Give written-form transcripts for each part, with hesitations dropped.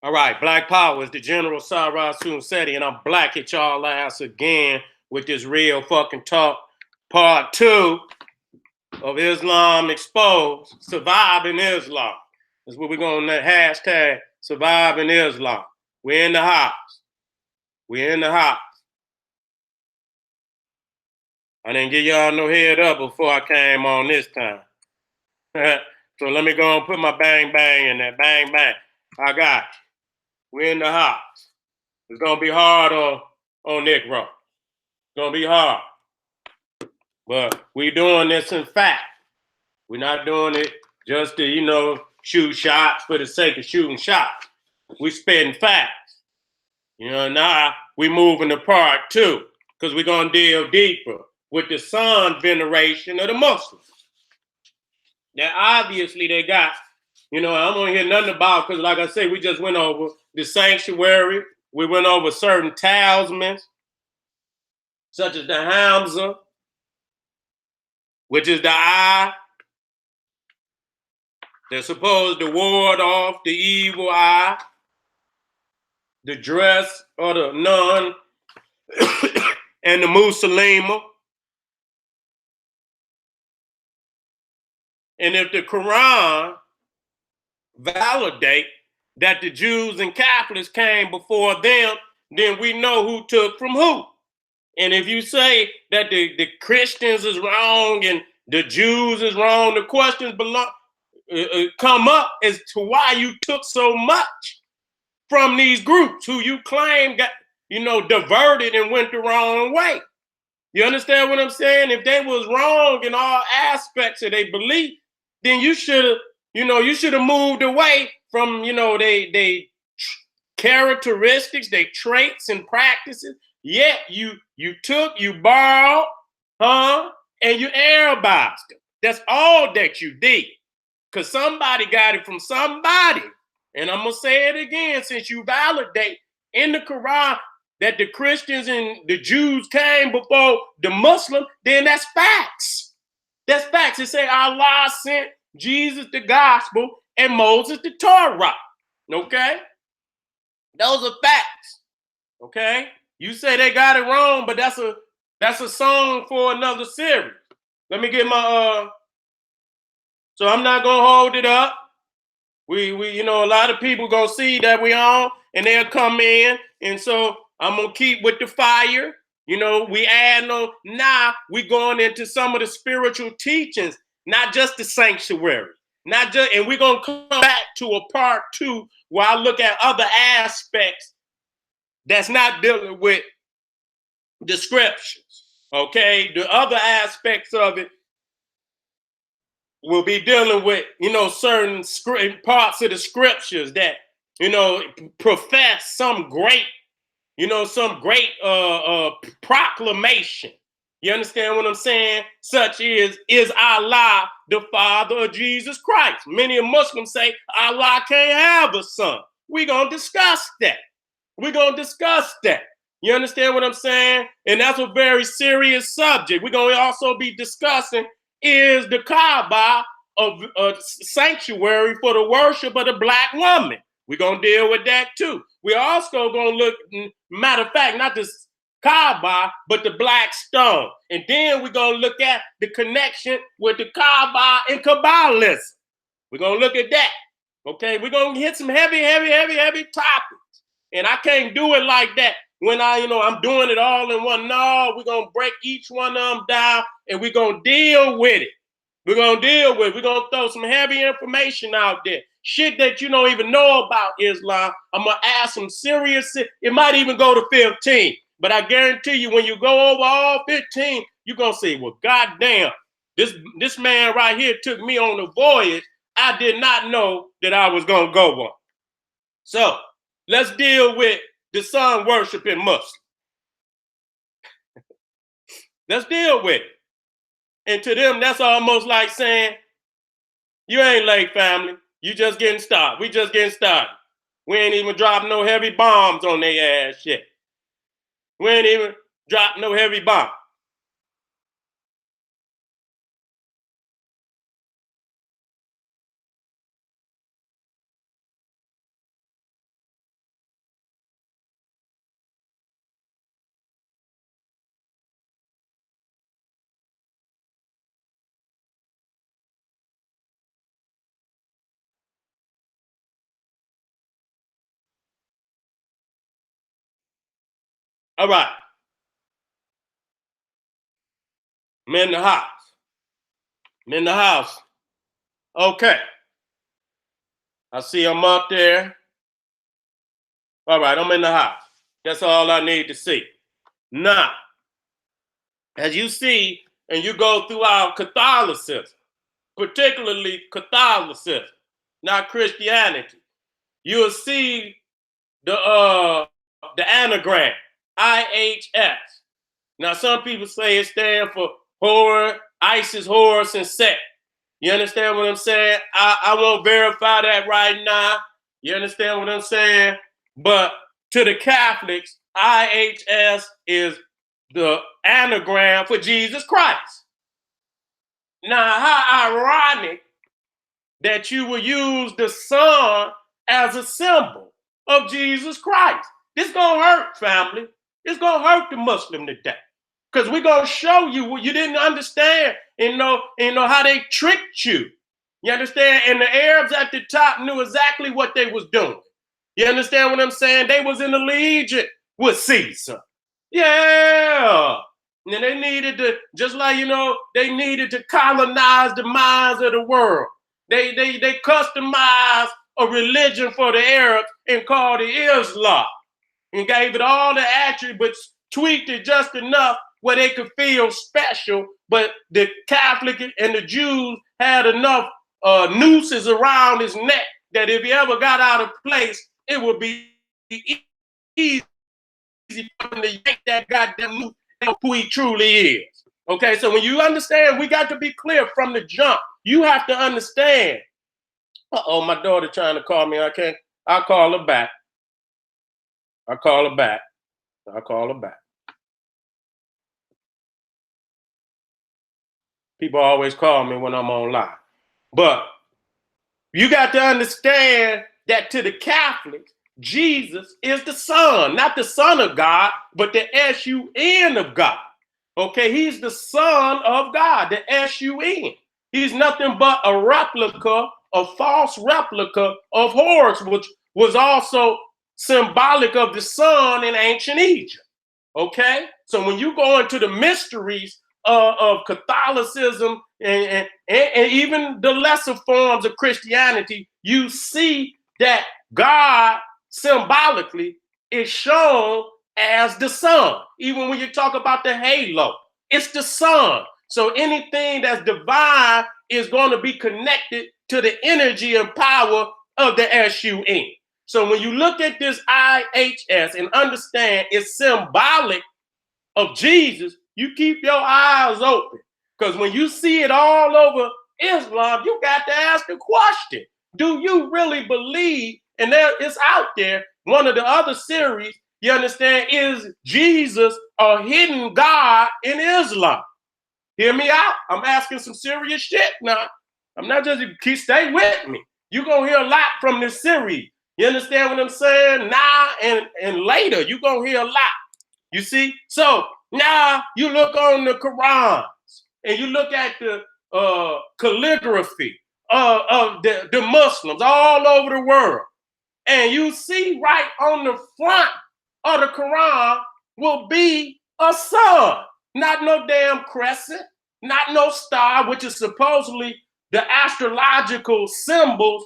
All right, Black Power is the General Seti, and I'm black at y'all ass again with this real fucking talk. Part two of Islam Exposed, Surviving Islam. That's what we're going to hashtag Surviving Islam. We're in the house. We're in the house. I didn't give y'all no head up before I came on this time. So let me go and put my bang bang in there. Bang bang. I got you. We're in the house. It's gonna be hard on Nick Rowe. It's gonna be hard. But we doing this in fact. We're not doing it just to, shoot shots for the sake of shooting shots. We spitting facts. Now we moving to part two, because we're gonna deal deeper with the sun veneration of the Muslims. Now obviously they got, I don't want to hear nothing about, because like I said, we just went over the sanctuary. We went over certain talismans, such as the Hamza, which is the eye. They're supposed to ward off the evil eye, the dress or the nun, and the Muslima. And if the Quran validate that the Jews and Catholics came before them, then we know who took from who. And if you say that the Christians is wrong and the Jews is wrong, the questions come up as to why you took so much from these groups who you claim got, diverted and went the wrong way. You understand what I'm saying? If they was wrong in all aspects of their belief, then you should have moved away from, they characteristics, they traits and practices. Yet you borrowed, and you airboxed them. That's all that you did. Because somebody got it from somebody. And I'm going to say it again, since you validate in the Quran that the Christians and the Jews came before the Muslim, then that's facts. That's facts. It say Allah sent Jesus the gospel and Moses the Torah. Okay? Those are facts. Okay? You say they got it wrong, but that's a song for another series. Let me get my so I'm not gonna hold it up. We a lot of people gonna see that we on, and they'll come in, and so I'm gonna keep with the fire. We add on. Now we going into some of the spiritual teachings, not just the sanctuary, and we're gonna come back to a part two where I look at other aspects that's not dealing with the scriptures. Okay, the other aspects of it will be dealing with, certain parts of the scriptures that, profess some great, proclamation. You understand what I'm saying? Such is Allah the Father of Jesus Christ? Many Muslims say Allah can't have a son. We're going to discuss that. You understand what I'm saying? And that's a very serious subject. We're going to also be discussing, is the Kaaba a sanctuary for the worship of the black woman? We're going to deal with that too. We're also going to look, matter of fact, not this Kaaba, but the black stone. And then we're going to look at the connection with the Kaaba and Kabbalism. We're going to look at that. Okay, we're going to hit some heavy topics. And I can't do it like that when I'm doing it all in one. No, we're going to break each one of them down, and we're going to deal with it. We're going to throw some heavy information out there. Shit that you don't even know about Islam. I'm going to ask some serious, it might even go to 15. But I guarantee you, when you go over all 15, you're going to say, well, goddamn, this man right here took me on a voyage I did not know that I was going to go on. So let's deal with the sun worshiping Muslim. Let's deal with it. And to them, that's almost like saying, you ain't late, family. You just getting started. We just getting started. We ain't even dropping no heavy bombs on their ass yet. We ain't even dropping no heavy bomb. All right. I'm in the house. I'm in the house. Okay. I see I'm up there. All right, I'm in the house. That's all I need to see. Now, as you see, and you go throughout Catholicism, particularly Catholicism, not Christianity, you'll see the anagram, IHS. Now, some people say it stands for Horus, Isis, Horus, and Set. You understand what I'm saying? I won't verify that right now. You understand what I'm saying? But to the Catholics, IHS is the anagram for Jesus Christ. Now, how ironic that you will use the sun as a symbol of Jesus Christ. This gonna hurt, family. It's gonna hurt the Muslim today. Because we're gonna show you what you didn't understand and know how they tricked you. You understand? And the Arabs at the top knew exactly what they was doing. You understand what I'm saying? They was in allegiance with Caesar. Yeah. And they needed to, just like, they needed to colonize the minds of the world. They customized a religion for the Arabs and called it Islam and gave it all the attributes, tweaked it just enough where they could feel special, but the Catholic and the Jews had enough nooses around his neck that if he ever got out of place, it would be easy for him to yank that goddamn noose and who he truly is. Okay, so when you understand, we got to be clear from the jump. You have to understand. Uh-oh, my daughter trying to call me. I'll call her back. I'll call her back. People always call me when I'm online. But you got to understand that to the Catholics, Jesus is the Son, not the Son of God, but the S-U-N of God. Okay, he's the Son of God, the S-U-N. He's nothing but a replica, a false replica of Horus, which was also symbolic of the sun in ancient Egypt. Okay, so when you go into the mysteries of Catholicism and even the lesser forms of Christianity, you see that God symbolically is shown as the sun. Even when you talk about the halo, it's the sun. So anything that's divine is going to be connected to the energy and power of the S-U-N. So when you look at this IHS and understand it's symbolic of Jesus, you keep your eyes open. Because when you see it all over Islam, you got to ask the question, do you really believe, and it's out there, one of the other series, you understand, is Jesus a hidden God in Islam? Hear me out. I'm asking some serious shit now. I'm not just, stay with me. You're going to hear a lot from this series. You understand what I'm saying? Now and later, you're going to hear a lot. You see? So now you look on the Quran and you look at the calligraphy of the Muslims all over the world. And you see right on the front of the Quran will be a sun, not no damn crescent, not no star, which is supposedly the astrological symbols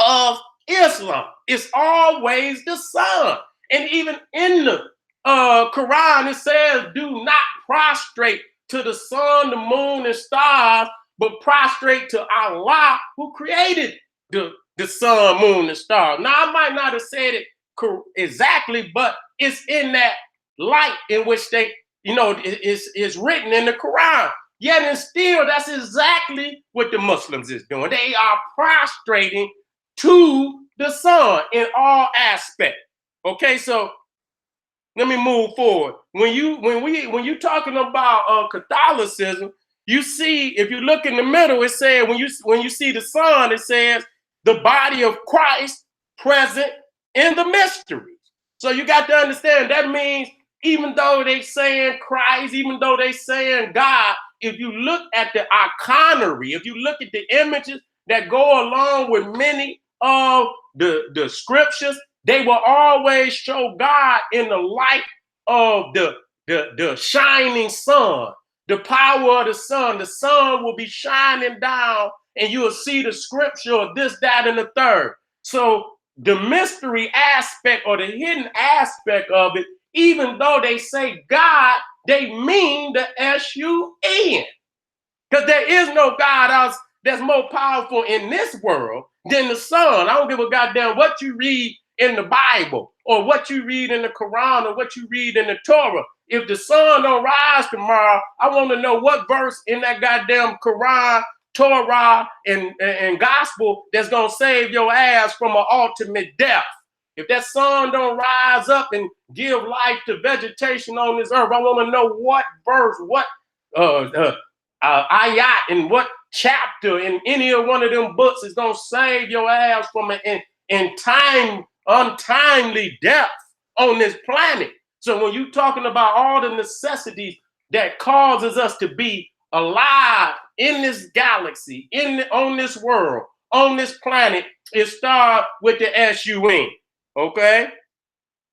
of Islam. It's always the sun. And even in the Quran, it says, do not prostrate to the sun, the moon, and stars, but prostrate to Allah, who created the sun, moon, and stars. Now, I might not have said it exactly, but it's in that light in which they, is written in the Quran. Yet and still, that's exactly what the Muslims is doing. They are prostrating to the sun in all aspects. Okay, so let me move forward. When you talking about Catholicism, you see, if you look in the middle, it says when you see the sun, it says the body of Christ present in the mysteries. So you got to understand that means even though they saying Christ, even though they saying God, if you look at the iconography, if you look at the images that go along with many of the scriptures, they will always show God in the light of the shining sun, the power of the sun. The sun will be shining down, and you'll see the scripture of this, that, and the third. So the mystery aspect or the hidden aspect of it, even though they say God, they mean the S-U-N. Because there is no God else that's more powerful in this world than the sun. I don't give a goddamn what you read in the Bible or what you read in the Quran or what you read in the Torah. If the sun don't rise tomorrow, I want to know what verse in that goddamn Quran, Torah, and gospel that's going to save your ass from an ultimate death. If that sun don't rise up and give life to vegetation on this earth, I want to know what verse, what ayat in what chapter in any of one of them books is going to save your ass from an untimely death on this planet. So when you're talking about all the necessities that causes us to be alive in this galaxy, on this world, on this planet, it starts with the S-U-N, okay?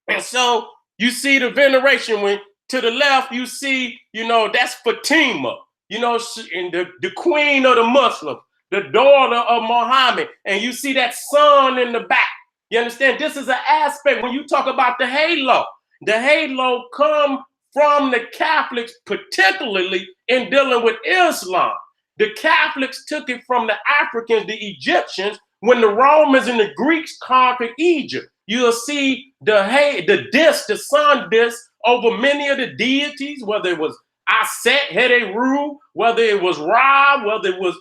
And so you see the veneration. When to the left, you see, that's Fatima, and the queen of the Muslims, the daughter of Muhammad. And you see that sun in the back. You understand? This is an aspect when you talk about the halo. The halo come from the Catholics, particularly in dealing with Islam. The Catholics took it from the Africans, the Egyptians, when the Romans and the Greeks conquered Egypt. You'll see the disc, the sun disc, over many of the deities, whether it was Aset, Heru, whether it was Ra, whether it was,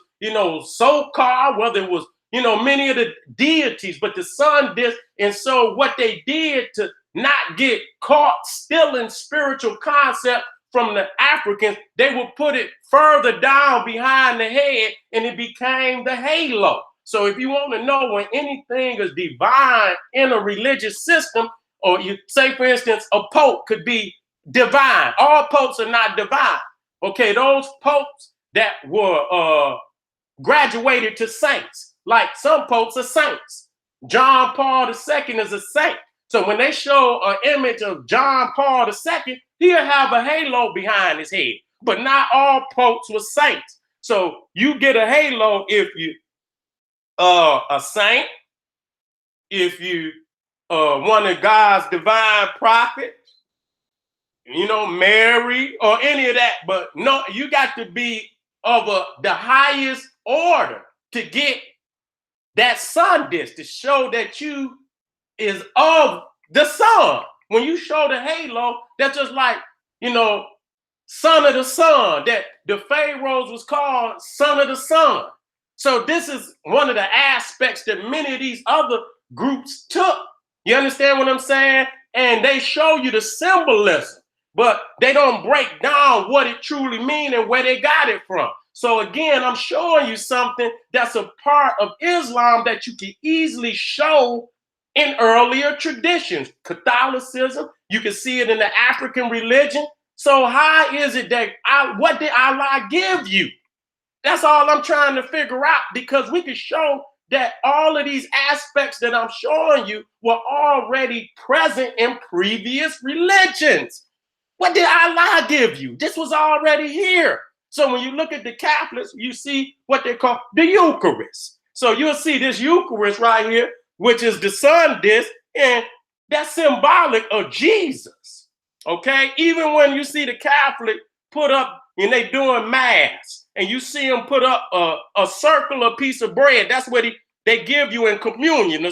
Sokar, whether it was, many of the deities, but the sun disc. And so what they did to not get caught stealing spiritual concept from the Africans, they would put it further down behind the head, and it became the halo. So if you want to know when anything is divine in a religious system, or you say, for instance, a pope could be divine. All popes are not divine. Okay, those popes that were graduated to saints, like some popes are saints. John Paul II is a saint. So when they show an image of John Paul II, he'll have a halo behind his head. But not all popes were saints. So you get a halo if you a saint, if you one of God's divine prophets, Mary or any of that. But no, you got to be of the highest order to get that sun disc to show that you is of the sun. When you show the halo, that's just like, son of the sun, that the pharaohs was called son of the sun. So this is one of the aspects that many of these other groups took. You understand what I'm saying? And they show you the symbolism, but they don't break down what it truly means and where they got it from. So again, I'm showing you something that's a part of Islam that you can easily show in earlier traditions. Catholicism, you can see it in the African religion. So how is it that what did Allah give you? That's all I'm trying to figure out, because we can show that all of these aspects that I'm showing you were already present in previous religions. What did Allah give you? This was already here. So when you look at the Catholics, you see what they call the Eucharist. So you'll see this Eucharist right here, which is the sun disc, and that's symbolic of Jesus. Okay? Even when you see the Catholic put up and they doing mass, and you see them put up a circular piece of bread, that's what they give you in communion.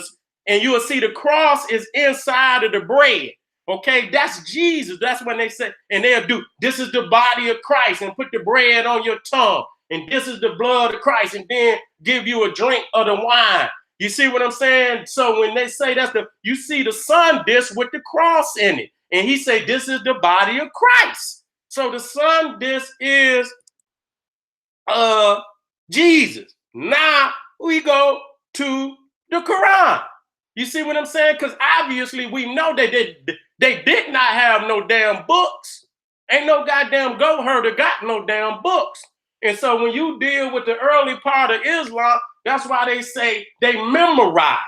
And you will see the cross is inside of the bread. Okay, that's Jesus. That's when they say, and they'll do, this is the body of Christ, and put the bread on your tongue. And this is the blood of Christ, and then give you a drink of the wine. You see what I'm saying? So when they say you see the sun disc with the cross in it. And he say, this is the body of Christ. So the sun disc is Jesus. Now we go to the Quran. You see what I'm saying? Because obviously we know that they did not have no damn books. Ain't no goddamn goat herder got no damn books. And so when you deal with the early part of Islam, that's why they say they memorized.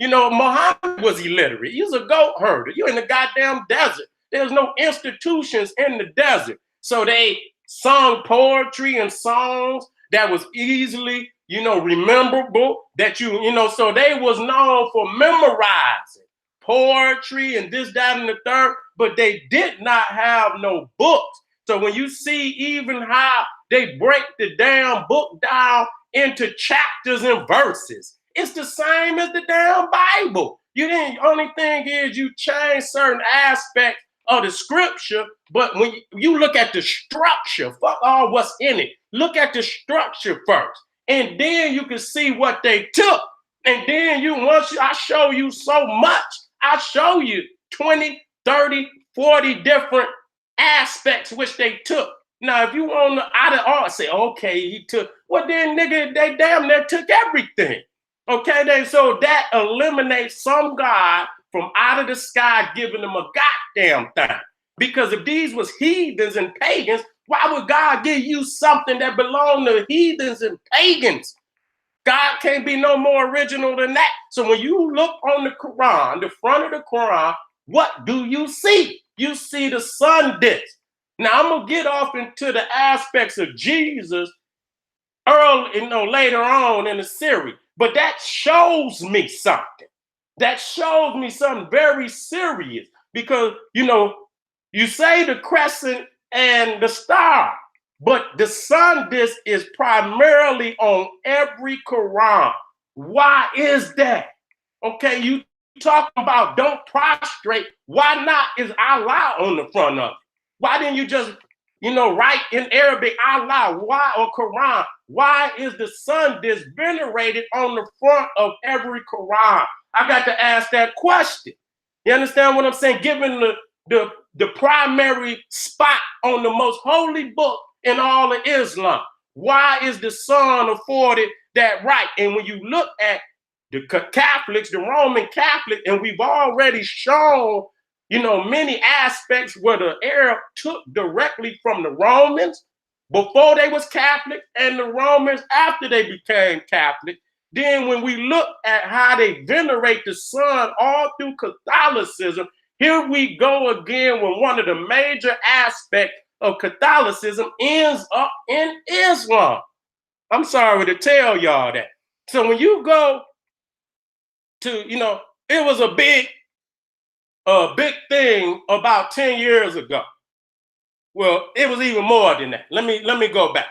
Muhammad was illiterate. He was a goat herder. You're in the goddamn desert. There's no institutions in the desert. So they sung poetry and songs that was easily, rememberable, that so they was known for memorizing poetry and this, that, and the third, but they did not have no books. So when you see even how they break the damn book down into chapters and verses, it's the same as the damn Bible. Only thing is you change certain aspects of the scripture, but when you look at the structure, fuck all what's in it. Look at the structure first, and then you can see what they took. And then once I show you so much, I show you 20, 30, 40 different aspects which they took. Now, if you want to out of all say, okay, he took, well then nigga, they damn near took everything. Okay, then so that eliminates some God from out of the sky giving them a goddamn thing. Because if these was heathens and pagans, why would God give you something that belonged to heathens and pagans? God can't be no more original than that. So when you look on the Quran, the front of the Quran, what do you see? You see the sun disk. Now I'm gonna get off into the aspects of Jesus later on in the series, but that shows me something. That shows me something very serious because you say the crescent and the star, but the sun disk is primarily on every Quran. Why is that? Okay, you talking about don't prostrate. Why not is Allah on the front of it? Why didn't you just, write in Arabic Allah? Why, or Quran? Why is the sun disk venerated on the front of every Quran? I got to ask that question. You understand what I'm saying? Given the primary spot on the most holy book in all of Islam, why is the sun afforded that right? And when you look at the Catholics, the Roman Catholic, and we've already shown, many aspects where the Arab took directly from the Romans before they was Catholic and the Romans after they became Catholic. Then when we look at how they venerate the sun all through Catholicism, here we go again when one of the major aspects of Catholicism ends up in Islam. I'm sorry to tell y'all that. So when you go to, it was a big thing about 10 years ago. Well, it was even more than that. Let me go back.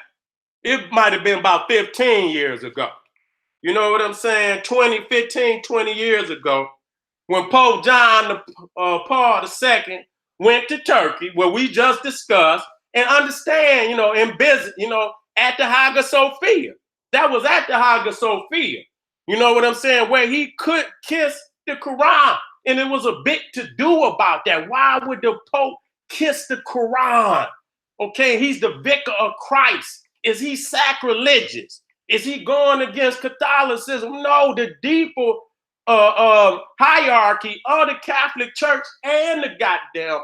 It might have been about 15 years ago. You know what I'm saying? 20 years ago, when Pope John Paul II went to Turkey, where we just discussed, and understand, in business, at the Hagia Sophia. That was at the Hagia Sophia. You know what I'm saying? Where he could kiss the Quran. And it was a big to do about that. Why would the Pope kiss the Quran? Okay, he's the vicar of Christ. Is he sacrilegious? Is he going against Catholicism? No, the deeper hierarchy of the Catholic Church and the goddamn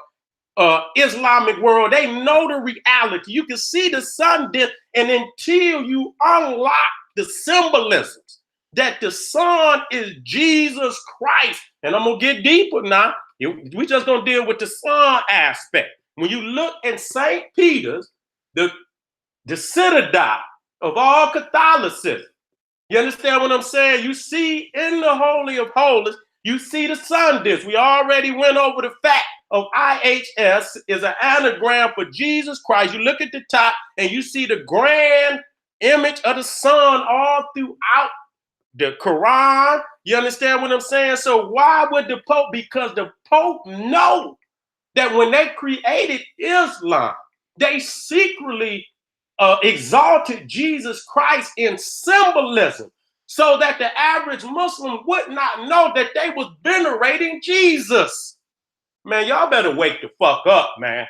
Islamic world, they know the reality. You can see the sun disk, and until you unlock the symbolisms that the sun is Jesus Christ, and I'm gonna get deeper now. We just gonna deal with the sun aspect. When you look in St. Peter's, the citadel of all Catholicism, you understand what I'm saying? You see in the Holy of Holies, you see the sun disk. We already went over the fact of IHS is an anagram for Jesus Christ. You look at the top and you see the grand image of the sun all throughout the Quran. You understand what I'm saying? So why would the Pope? Because the Pope know that when they created Islam, they secretly exalted Jesus Christ in symbolism so that the average Muslim would not know that they was venerating Jesus. Man, y'all better wake the fuck up, man.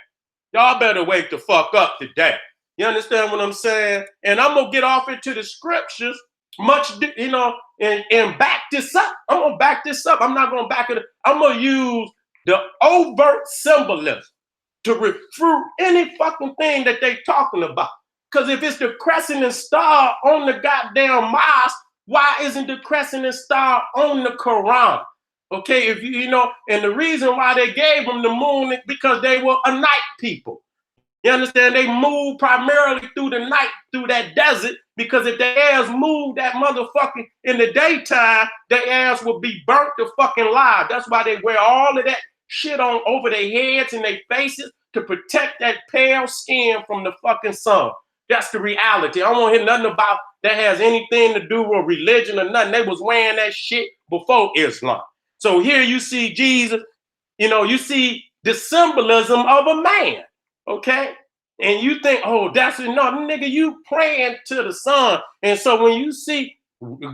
Y'all better wake the fuck up today. You understand what I'm saying? And I'm gonna get off into the scriptures and back this up. I'm gonna back this up. I'm not gonna back it up. I'm gonna use the overt symbolism to refute any fucking thing that they talking about. Because if it's the crescent and star on the goddamn mosque, why isn't the crescent and star on the Quran? Okay, if you know, and the reason why they gave them the moon is because they were a night people. You understand? They moved primarily through the night, through that desert, because if their ass moved that motherfucking in the daytime, their ass would be burnt to fucking live. That's why they wear all of that shit on over their heads and their faces to protect that pale skin from the fucking sun. That's the reality. I don't want to hear nothing about that has anything to do with religion or nothing. They was wearing that shit before Islam. So here you see Jesus, you know, you see the symbolism of a man. Okay, and you think, oh, that's enough, nigga. You praying to the sun, and so when you see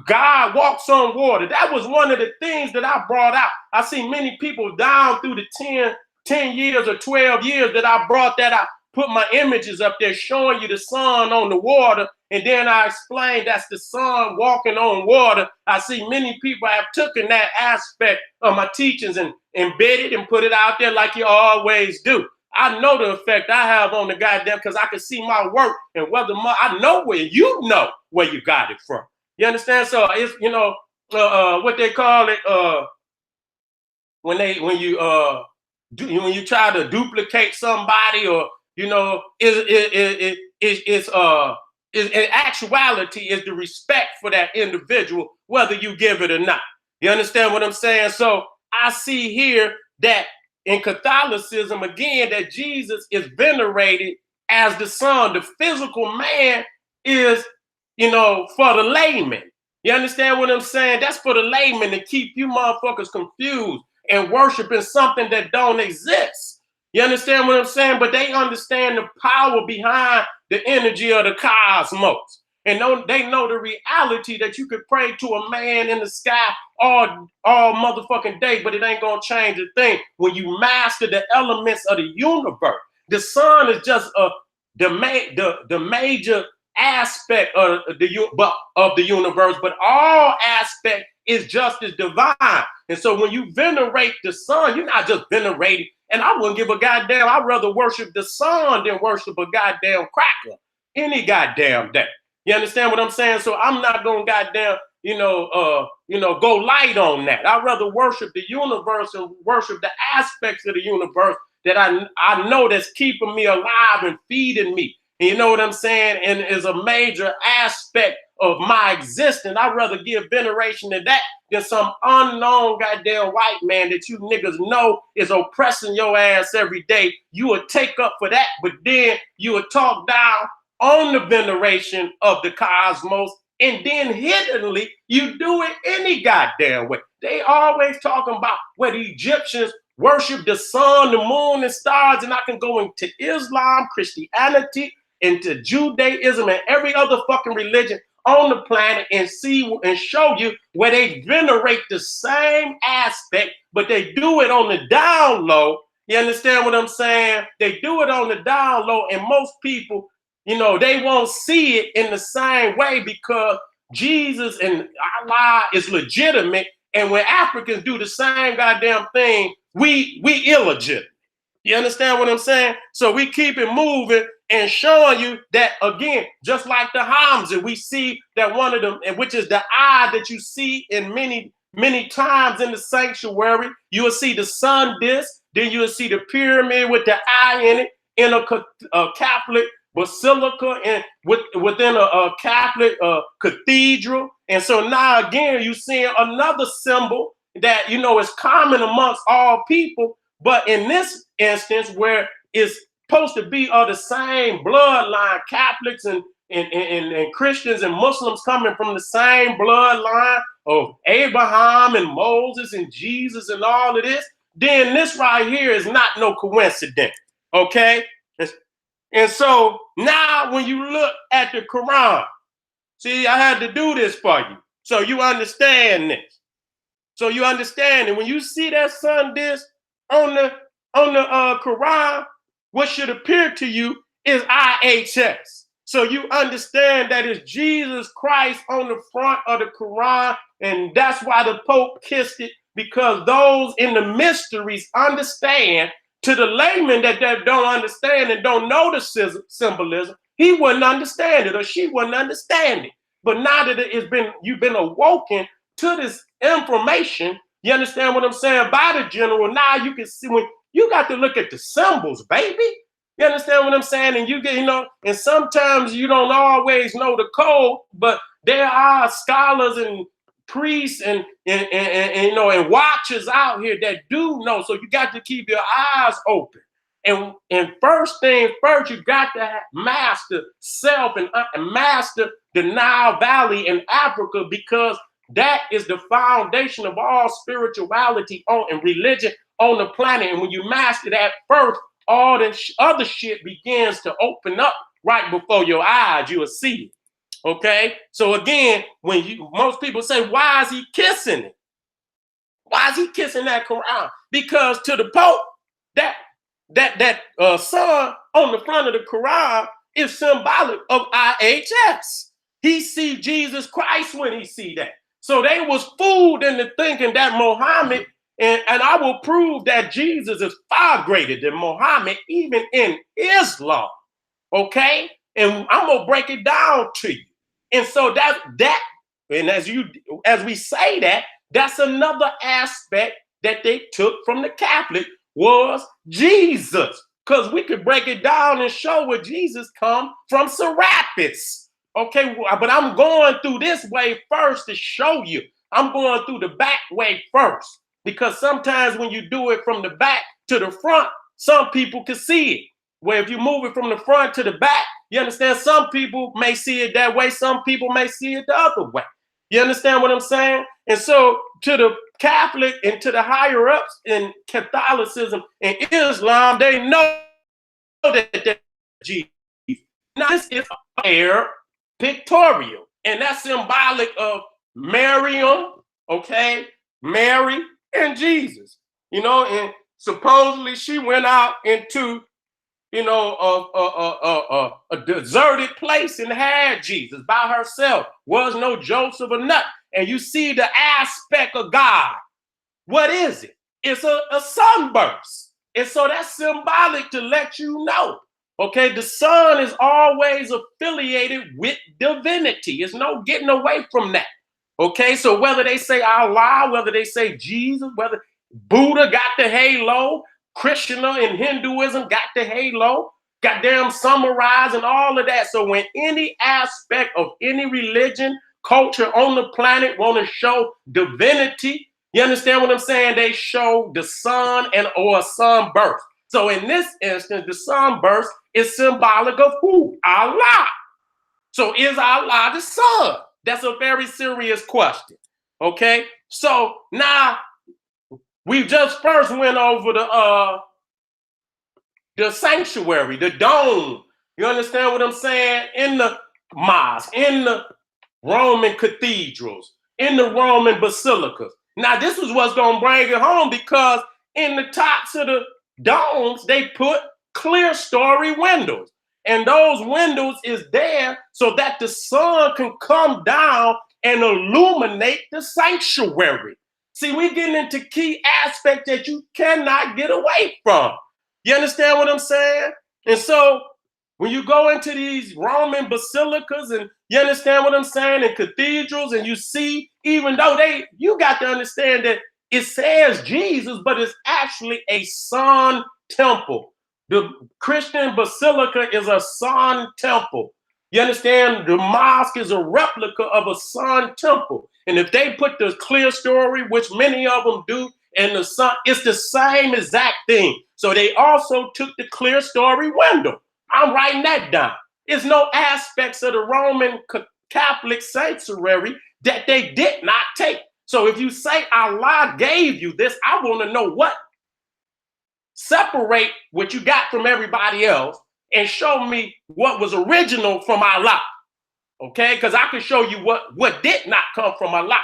God walks on water, that was one of the things that I brought out. I see many people down through the 10 years or 12 years that I brought that out. Put my images up there showing you the sun on the water, and then I explained that's the sun walking on water. I see many people have taken that aspect of my teachings and embedded and put it out there like you always do. I know the effect I have on the goddamn because I can see my work and whether I know where you know where you got it from. You understand? So it's what they call it when you try to duplicate somebody or it's in actuality is the respect for that individual whether you give it or not. You understand what I'm saying? So I see here that in Catholicism, again, that Jesus is venerated as the son. The physical man is, for the layman. You understand what I'm saying? That's for the layman to keep you motherfuckers confused and worshiping something that don't exist. You understand what I'm saying? But they understand the power behind the energy of the cosmos. And they know the reality that you could pray to a man in the sky all motherfucking day, but it ain't gonna change a thing when you master the elements of the universe. The sun is just the major aspect of the universe, but all aspect is just as divine. And so when you venerate the sun, you're not just venerating. And I wouldn't give a goddamn. I'd rather worship the sun than worship a goddamn cracker any goddamn day. You understand what I'm saying? So I'm not gonna goddamn, go light on that. I'd rather worship the universe and worship the aspects of the universe that I know that's keeping me alive and feeding me. And you know what I'm saying? And is a major aspect of my existence. I'd rather give veneration to that than some unknown goddamn white man that you niggas know is oppressing your ass every day. You would take up for that, but then you would talk down on the veneration of the cosmos, and then hiddenly you do it any goddamn way. They always talking about where the Egyptians worship the sun, the moon, and stars, and I can go into Islam, Christianity, into Judaism, and every other fucking religion on the planet and see and show you where they venerate the same aspect, but they do it on the down low. You understand what I'm saying? They do it on the down low, and most people, they won't see it in the same way because Jesus and Allah is legitimate. And when Africans do the same goddamn thing, we illegitimate. You understand what I'm saying? So we keep it moving and showing you that, again, just like the Hamza, we see that one of them, which is the eye that you see in many, many times in the sanctuary. You will see the sun disk, then you will see the pyramid with the eye in it in a Catholic basilica and within a Catholic cathedral. And so now again, you're seeing another symbol that, is common amongst all people. But in this instance, where it's supposed to be of the same bloodline, Catholics and Christians and Muslims coming from the same bloodline of Abraham and Moses and Jesus and all of this, then this right here is not no coincidence, okay? And so now when you look at the Quran, see, I had to do this for you so you understand this. So you understand it. When you see that sun disk on the Quran, what should appear to you is IHS. So you understand that it's Jesus Christ on the front of the Quran, and that's why the Pope kissed it, because those in the mysteries understand. To the layman that don't understand and don't know the symbolism, he wouldn't understand it or she wouldn't understand it. But now that you've been awoken to this information, You understand what I'm saying? By the general, now you can see when you got to look at the symbols, baby. You understand what I'm saying? And you get, and sometimes you don't always know the code, but there are scholars and priests and watchers out here that do know. So you got to keep your eyes open. And first thing first, you got to master self and master the Nile Valley in Africa, because that is the foundation of all spirituality and religion on the planet. And when you master that first, all the other shit begins to open up right before your eyes. You will see it. Okay? So again, most people say, why is he kissing it? Why is he kissing that Quran? Because to the Pope, that sun on the front of the Quran is symbolic of IHS. He see Jesus Christ when he see that. So they was fooled into thinking that Muhammad, and I will prove that Jesus is far greater than Muhammad, even in Islam. Okay? And I'm gonna break it down to you. And so and as we say that, that's another aspect that they took from the Catholic was Jesus. Because we could break it down and show where Jesus come from Serapis. Okay, but I'm going through this way first to show you. I'm going through the back way first. Because sometimes when you do it from the back to the front, some people can see it. Where if you move it from the front to the back, you understand, some people may see it that way, some people may see it the other way. You understand what I'm saying? And so to the Catholic and to the higher ups in Catholicism and Islam, they know that they're Jesus. Now this is air pictorial, and that's symbolic of Miriam, okay, Mary and Jesus, and supposedly she went out into, a deserted place and had Jesus by herself. Was no Joseph or nothing. And you see the aspect of God. What is it? It's a sunburst. And so that's symbolic to let you know. Okay, the sun is always affiliated with divinity. There's no getting away from that. Okay, so whether they say Allah, whether they say Jesus, whether Buddha got the halo, Krishna in Hinduism got the halo, goddamn summarize and all of that. So when any aspect of any religion, culture on the planet want to show divinity, you understand what I'm saying? They show the sun or a sunburst. So in this instance, the sunburst is symbolic of who? Allah. So is Allah the sun? That's a very serious question. Okay, so now we just first went over the sanctuary, the dome. You understand what I'm saying? In the mosque, in the Roman cathedrals, in the Roman basilicas. Now this is what's gonna bring it home, because in the tops of the domes, they put clear story windows. And those windows is there so that the sun can come down and illuminate the sanctuary. See, we're getting into key aspects that you cannot get away from. You understand what I'm saying? And so when you go into these Roman basilicas, and you understand what I'm saying, and cathedrals, and you see, even though you got to understand that it says Jesus, but it's actually a sun temple. The Christian basilica is a sun temple. You understand? The mosque is a replica of a sun temple. And if they put the clear story, which many of them do, and the sun, it's the same exact thing. So they also took the clear story window. I'm writing that down. There's no aspects of the Roman Catholic sanctuary that they did not take. So if you say Allah gave you this, I want to know what. Separate what you got from everybody else and show me what was original from Allah. Okay? Because I can show you what did not come from Allah.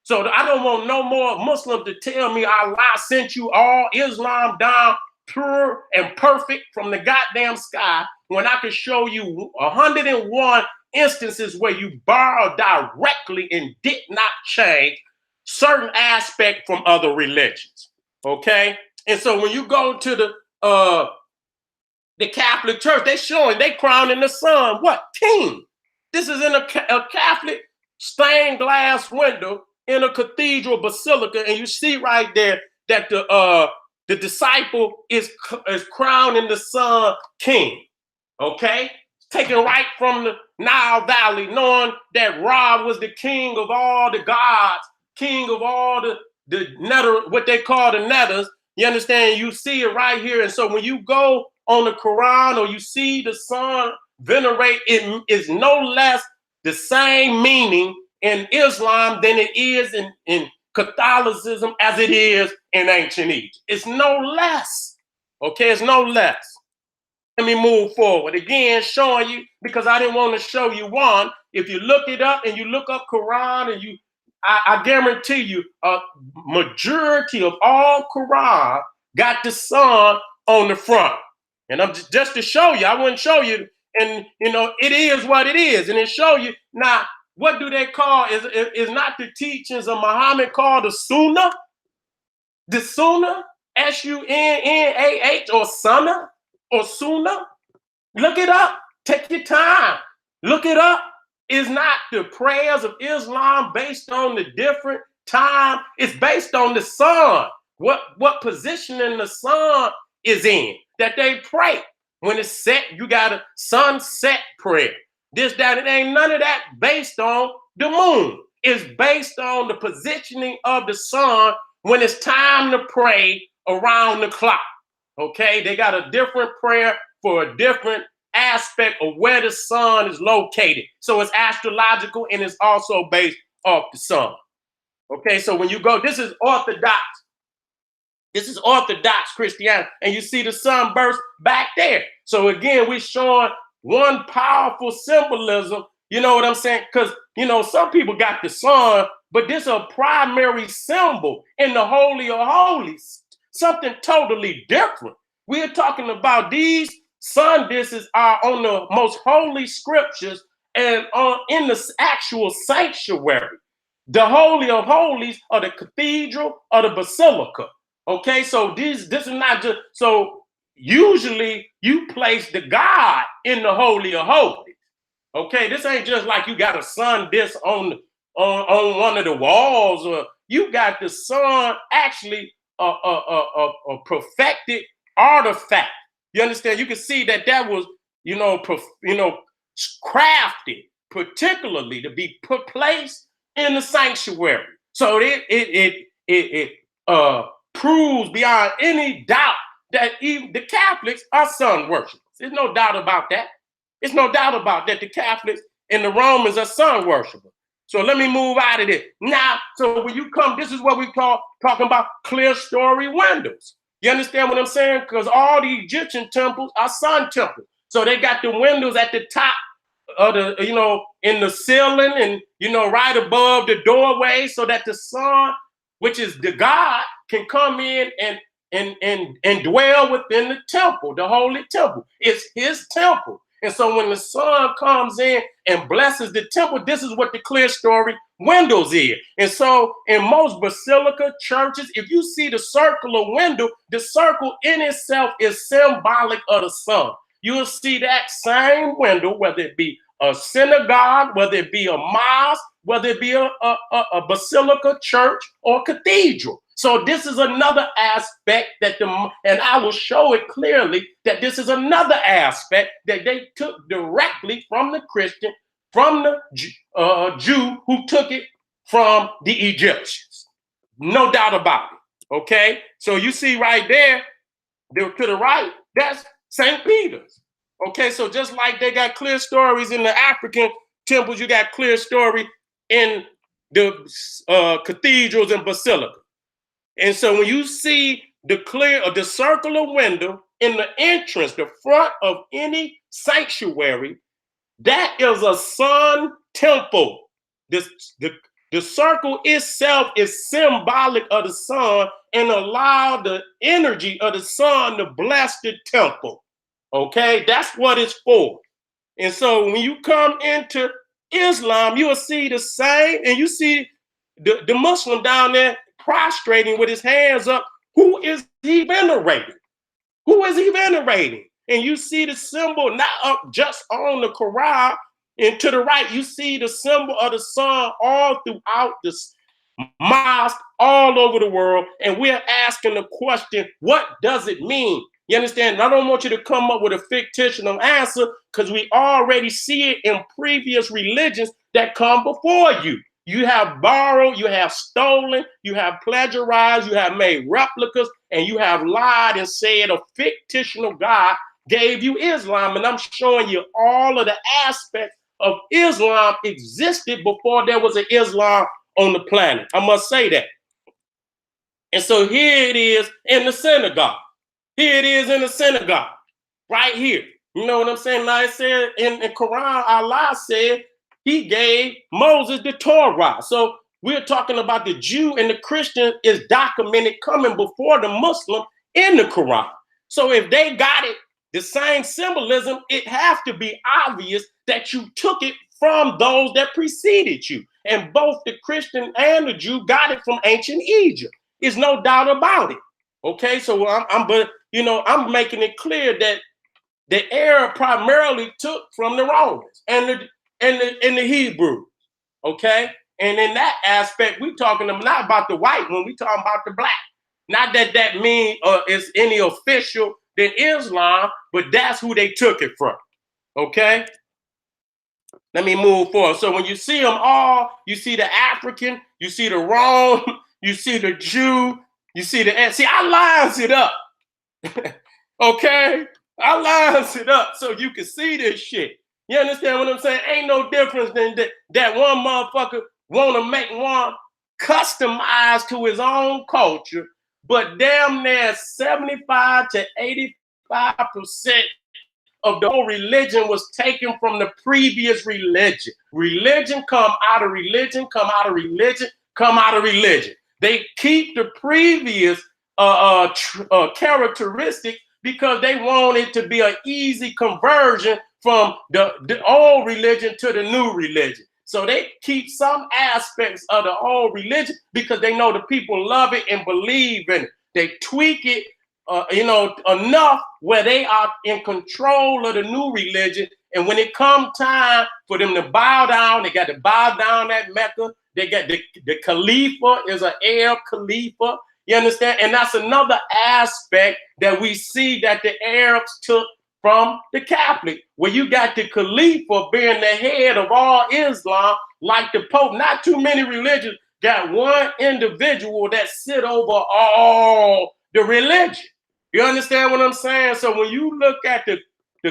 So I don't want no more Muslim to tell me Allah sent you all Islam down pure and perfect from the goddamn sky, when I can show you 101 instances where you borrowed directly and did not change certain aspect from other religions. Okay? And so when you go to the Catholic Church, they crowning the sun, what? King. This is in a Catholic stained glass window, in a cathedral basilica, and you see right there that the disciple is crowning the son king. Okay, taken right from the Nile Valley, knowing that Ra was the king of all the gods, king of all the nether, what they call the nethers. You understand? You see it right here. And so when you go on the Quran or you see the sun venerate, it is no less the same meaning in Islam than it is in Catholicism as it is in ancient Egypt. It's no less. Okay, it's no less. Let me move forward. Again, showing you, because I didn't want to show you one. If you look it up and you look up Quran and I guarantee you a majority of all Quran got the sun on the front. And I'm just to show you, I wouldn't show you, and it is what it is. And it show you. Now, what do they call, is not the teachings of Muhammad called the Sunnah? The Sunnah, Sunnah, or Sunnah, or Sunnah? Look it up. Take your time. Look it up. Is not the prayers of Islam based on the different time? It's based on the sun. What position the sun is in that they pray. When it's set, you got a sunset prayer. This, that, it ain't none of that based on the moon. It's based on the positioning of the sun when it's time to pray around the clock. Okay, they got a different prayer for a different aspect of where the sun is located. So it's astrological and it's also based off the sun. Okay, so when you go, this is Orthodox. This is Orthodox Christianity. And you see the sunburst back there. So again, we're showing one powerful symbolism. You know what I'm saying? Because, some people got the sun, but this is a primary symbol in the Holy of Holies. Something totally different. We're talking about these sun dishes are on the most holy scriptures and in the actual sanctuary. The Holy of Holies or the cathedral or the basilica. Okay, so this is not just, so usually you place the God in the Holy of Holies. Okay, this ain't just like you got a sun dish on one of the walls, or you got the sun actually a perfected artifact. You understand? You can see that was, crafted particularly to be put placed in the sanctuary. So it proves beyond any doubt that even the Catholics are sun worshipers. There's no doubt about that. There's no doubt about that. The Catholics and the Romans are sun worshipers. So let me move out of this. Now, so when you come, this is what we call talking about clear story windows. You understand what I'm saying? Because all the Egyptian temples are sun temples. So they got the windows at the top of the, in the ceiling and, right above the doorway so that the sun, which is the God, can come in and dwell within the temple, the holy temple. It's his temple. And so when the sun comes in and blesses the temple, this is what the clear story windows is. And so in most basilica churches, if you see the circular window, the circle in itself is symbolic of the sun. You'll see that same window, whether it be a synagogue, whether it be a mosque, whether it be a basilica, church, or cathedral. So this is another aspect and I will show it clearly that this is another aspect that they took directly from the Christian, from the Jew who took it from the Egyptians. No doubt about it. Okay, so you see right there, to the right, that's St. Peter's. Okay, so just like they got clear stories in the African temples, you got clear story in the cathedrals and basilicas. And so when you see the circular window in the entrance, the front of any sanctuary, that is a sun temple. The circle itself is symbolic of the sun and allow the energy of the sun to bless the temple. Okay, that's what it's for. And so when you come into Islam, you will see the same, and you see the Muslim down there prostrating with his hands up. Who is he venerating? Who is he venerating? And you see the symbol not up just on the Quran, and to the right, you see the symbol of the sun all throughout mosques all over the world, and we're asking the question, what does it mean? You understand? And I don't want you to come up with a fictional answer because we already see it in previous religions that come before you. You have borrowed, you have stolen, you have plagiarized, you have made replicas, and you have lied and said a fictional God gave you Islam. And I'm showing you all of the aspects of Islam existed before there was an Islam on the planet. I must say that. And so here it is in the synagogue. Here it is in the synagogue, right here. You know what I'm saying? Like I said in the Quran, Allah said he gave Moses the Torah. So we're talking about the Jew and the Christian is documented coming before the Muslim in the Quran. So if they got it, the same symbolism, it has to be obvious that you took it from those that preceded you. And both the Christian and the Jew got it from ancient Egypt. There's no doubt about it. Okay, so I'm making it clear that the Arab primarily took from the Romans and the Hebrews. Okay, and in that aspect, we talking not about the white one, we talking about the black. Not that means it's any official than Islam, but that's who they took it from. Okay, let me move forward. So when you see them all, you see the African, you see the Rome, you see the Jew, you see I lines it up. Okay, I lines it up so you can see this shit. You understand what I'm saying? Ain't no difference than that one motherfucker want to make one customized to his own culture, but damn near 75 to 85% of the whole religion was taken from the previous religion. Religion come out of religion, come out of religion, come out of religion. They keep the previous characteristic because they want it to be an easy conversion from the old religion to the new religion. So they keep some aspects of the old religion because they know the people love it and believe in it. They tweak it, enough where they are in control of the new religion. And when it comes time for them to bow down, they got to bow down at Mecca. They got the Khalifa is an Arab Khalifa. You understand? And that's another aspect that we see that the Arabs took from the Catholic, where you got the Khalifa being the head of all Islam, like the Pope. Not too many religions got one individual that sit over all the religion. You understand what I'm saying? So when you look at the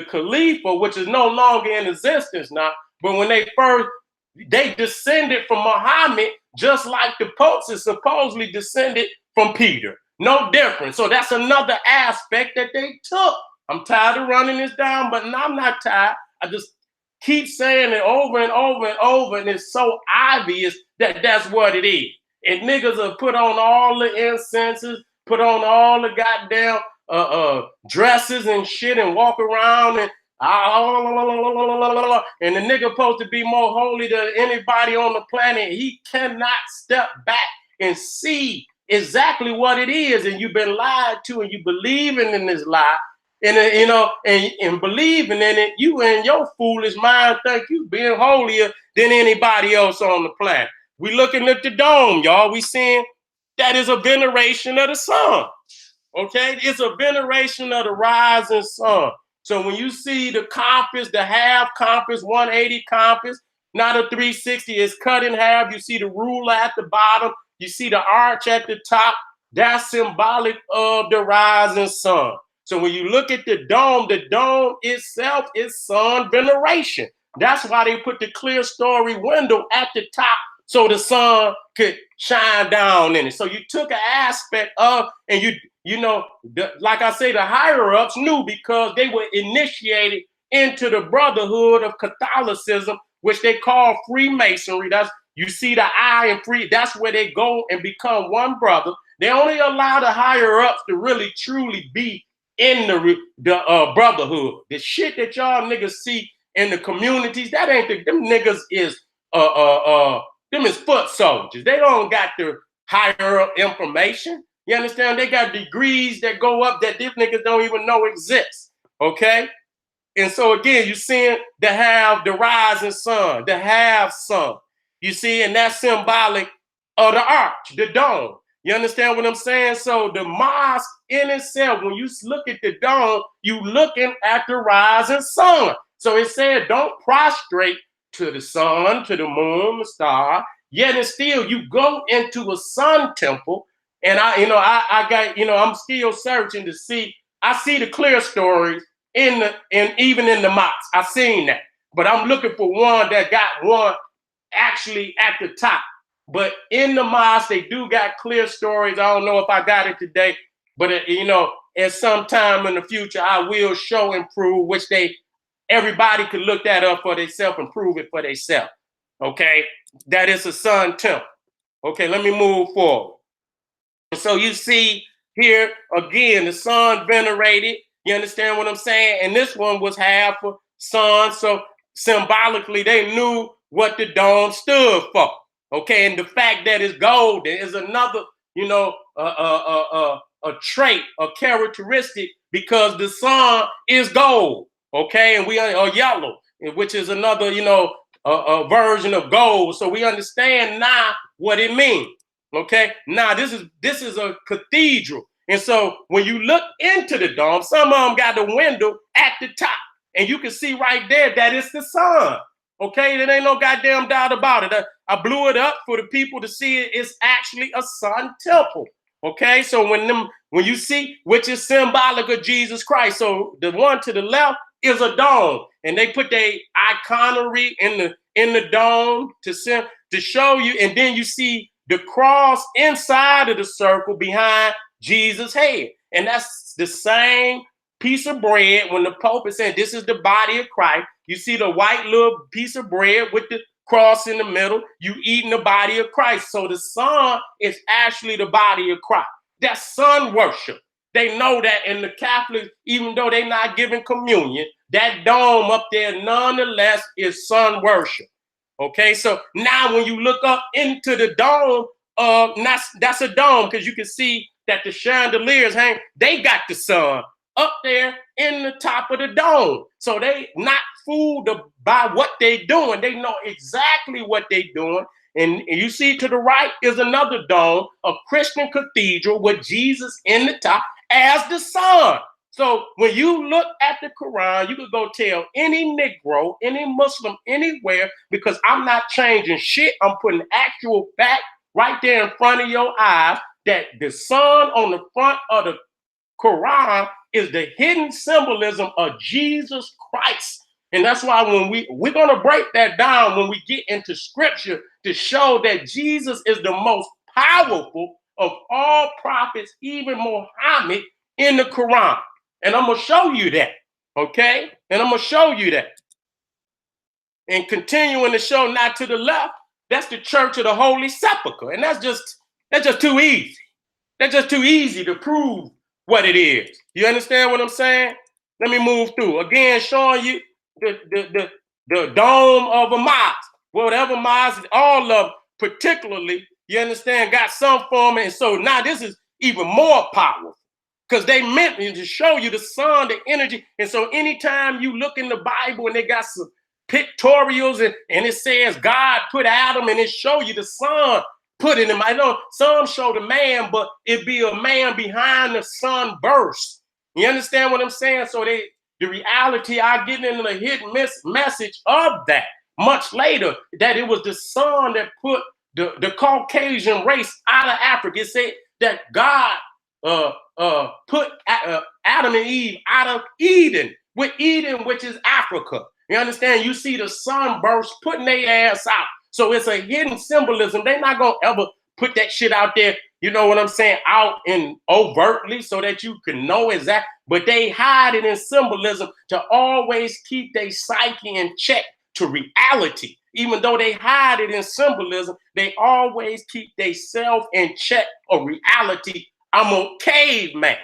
Khalifa, which is no longer in existence now, but when they descended from Muhammad, just like the popes is supposedly descended from Peter. No different. So that's another aspect that they took. I'm tired of running this down, but I'm not tired. I just keep saying it over and over and over, and it's so obvious that that's what it is. And niggas have put on all the incenses, put on all the goddamn dresses and shit and walk around and the nigga supposed to be more holy than anybody on the planet. He cannot step back and see exactly what it is, and you've been lied to, and you believing in this lie, and and believing in it. You and your foolish mind think you being holier than anybody else on the planet. We looking at the dome, y'all. We seeing that is a veneration of the sun. Okay, it's a veneration of the rising sun. So when you see the compass, the half compass, 180 compass, not a 360, it's cut in half. You see the ruler at the bottom. You see the arch at the top. That's symbolic of the rising sun. So when you look at the dome itself is sun veneration. That's why they put the clear story window at the top so the sun could shine down in it. So you took an aspect of, and like I say, the higher ups knew because they were initiated into the brotherhood of Catholicism, which they call Freemasonry. That's, you see the I in free, that's where they go and become one brother. They only allow the higher ups to really truly be in the brotherhood. The shit that y'all niggas see in the communities, that ain't them niggas is them is foot soldiers. They don't got the higher up information. You understand? They got degrees that go up that these niggas don't even know exist. Okay? And so again, you're seeing the half, the rising sun, the half sun. You see, and that's symbolic of the arch, the dome. You understand what I'm saying? So the mosque in itself, when you look at the dome, you looking at the rising sun. So it said, don't prostrate to the sun, to the moon, the star. Yet and still, you go into a sun temple, and I got, I'm still searching to see. I see the clear stories even in the mosque. I seen that, but I'm looking for one that got one actually at the top. But in the mosque, they do got clear stories. I don't know if I got it today, but at some time in the future, I will show and prove, which everybody could look that up for themselves and prove it for themselves. Okay, that is a sun temple. Okay, let me move forward. So you see here again, the sun venerated. You understand what I'm saying? And this one was half a sun. So symbolically, they knew what the dome stood for. Okay, and the fact that it's golden is another, a trait, a characteristic, because the sun is gold. Okay, and we are yellow, which is another, a version of gold. So we understand now what it means. Okay, now this is a cathedral, and so when you look into the dome, some of them got the window at the top, and you can see right there that it's the sun. Okay, there ain't no goddamn doubt about it. I blew it up for the people to see it. It's actually a sun temple. Okay, so when you see, which is symbolic of Jesus Christ. So the one to the left is a dome, and they put their iconography in the dome to show you, and then you see the cross inside of the circle behind Jesus' head, and that's the same piece of bread. When the Pope is saying this is the body of Christ, you see the white little piece of bread with the cross in the middle. You eating the body of Christ. So the sun is actually the body of Christ. That's sun worship. They know that in the Catholics, even though they're not giving communion, that dome up there nonetheless is sun worship. Okay, so now when you look up into the dome, that's a dome, because you can see that the chandeliers they got the sun up there in the top of the dome. So they not fooled by what they doing. They know exactly what they doing. And you see to the right is another dome, a Christian cathedral with Jesus in the top as the sun. So when you look at the Quran, you could go tell any Negro, any Muslim, anywhere, because I'm not changing shit. I'm putting actual fact right there in front of your eyes that the sun on the front of the Quran is the hidden symbolism of Jesus Christ. And that's why when we're going to break that down when we get into scripture to show that Jesus is the most powerful of all prophets, even Muhammad, in the Quran. And I'm going to show you that. Okay? And I'm going to show you that. And continuing to show, not to the left, that's the Church of the Holy Sepulchre. And that's just too easy. That's just too easy to prove what it is. You understand what I'm saying? Let me move through. Again, showing you the dome of a mosque. Whatever mosque, all of them particularly, you understand, got some form. And so now this is even more powerful, because they meant to show you the sun, the energy. And so anytime you look in the Bible and they got some pictorials and it says God put Adam, and it show you the sun put in him. I know some show the man, but it be a man behind the sun burst. You understand what I'm saying? So the reality, I get into the hidden message of that much later, that it was the sun that put the Caucasian race out of Africa. It said that God put Adam and Eve out of Eden, which is Africa. You understand? You see the sunburst putting their ass out. So it's a hidden symbolism. They're not going to ever put that shit out there, you know what I'm saying, out and overtly so that you can know exactly. But they hide it in symbolism to always keep their psyche in check to reality. Even though they hide it in symbolism, they always keep their self in check of reality. I'm a caveman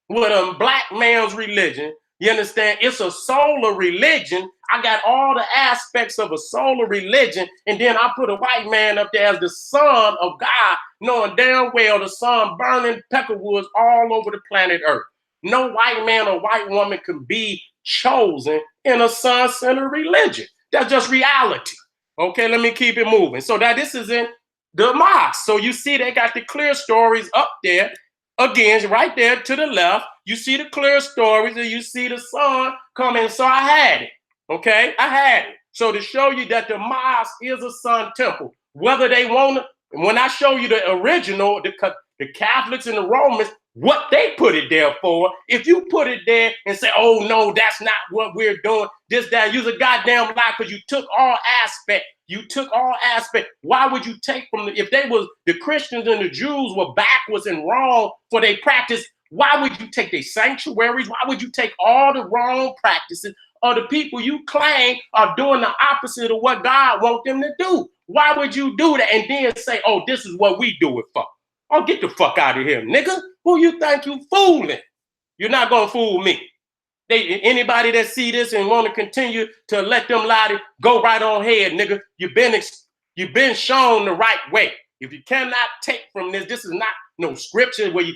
with a black man's religion. You understand? It's a solar religion. I got all the aspects of a solar religion, and then I put a white man up there as the son of God, knowing damn well the sun burning peckerwoods all over the planet Earth. No white man or white woman can be chosen in a sun-centered religion. That's just reality. Okay, let me keep it moving. So that this is in the mosque. So you see they got the clear stories up there. Again, right there to the left, you see the clear stories and you see the sun coming. So I had it. Okay, I had it. So to show you that the mosque is a sun temple, whether they want to, when I show you the original, the Catholics and the Romans, what they put it there for, if you put it there and say, oh no, that's not what we're doing, this, that, you're a goddamn lie because you took all aspect. You took all aspects. Why would you take from the, if they was, the Christians and the Jews were backwards and wrong for their practice, why would you take their sanctuaries? Why would you take all the wrong practices of the people you claim are doing the opposite of what God wants them to do? Why would you do that and then say, oh, this is what we do it for? Oh, get the fuck out of here, nigga. Who you think you fooling? You're not gonna fool me. Anybody that see this and want to continue to let them lie, to go right on ahead, nigga. You've been shown the right way. If you cannot take from this, this is not no scripture where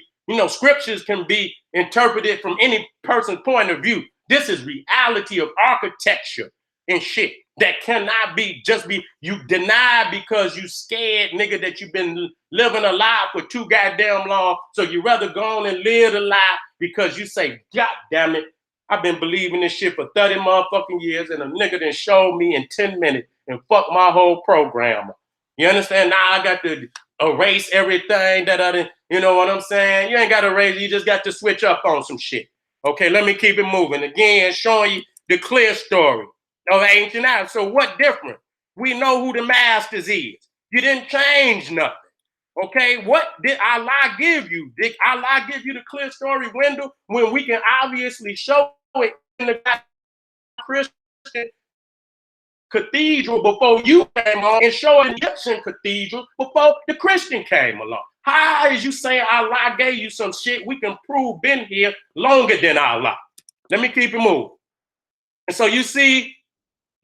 scriptures can be interpreted from any person's point of view. This is reality of architecture and shit that cannot be you deny because you scared, nigga, that you've been living a lie for too goddamn long. So you rather go on and live a lie because you say, God damn it, I've been believing this shit for 30 motherfucking years and a nigga done showed me in 10 minutes and fuck my whole program. You understand? Now I got to erase everything that I didn't, you know what I'm saying? You ain't got to erase, you just got to switch up on some shit. Okay, let me keep it moving. Again, showing you the clear story of ancient Africa. So what different? We know who the masters is. You didn't change nothing. Okay, what did Allah give you? Did Allah give you the clear story window when we can obviously show it in the Christian cathedral before you came on and show it in the Egyptian cathedral before the Christian came along? How is you saying Allah gave you some shit we can prove been here longer than Allah? Let me keep it moving. And so you see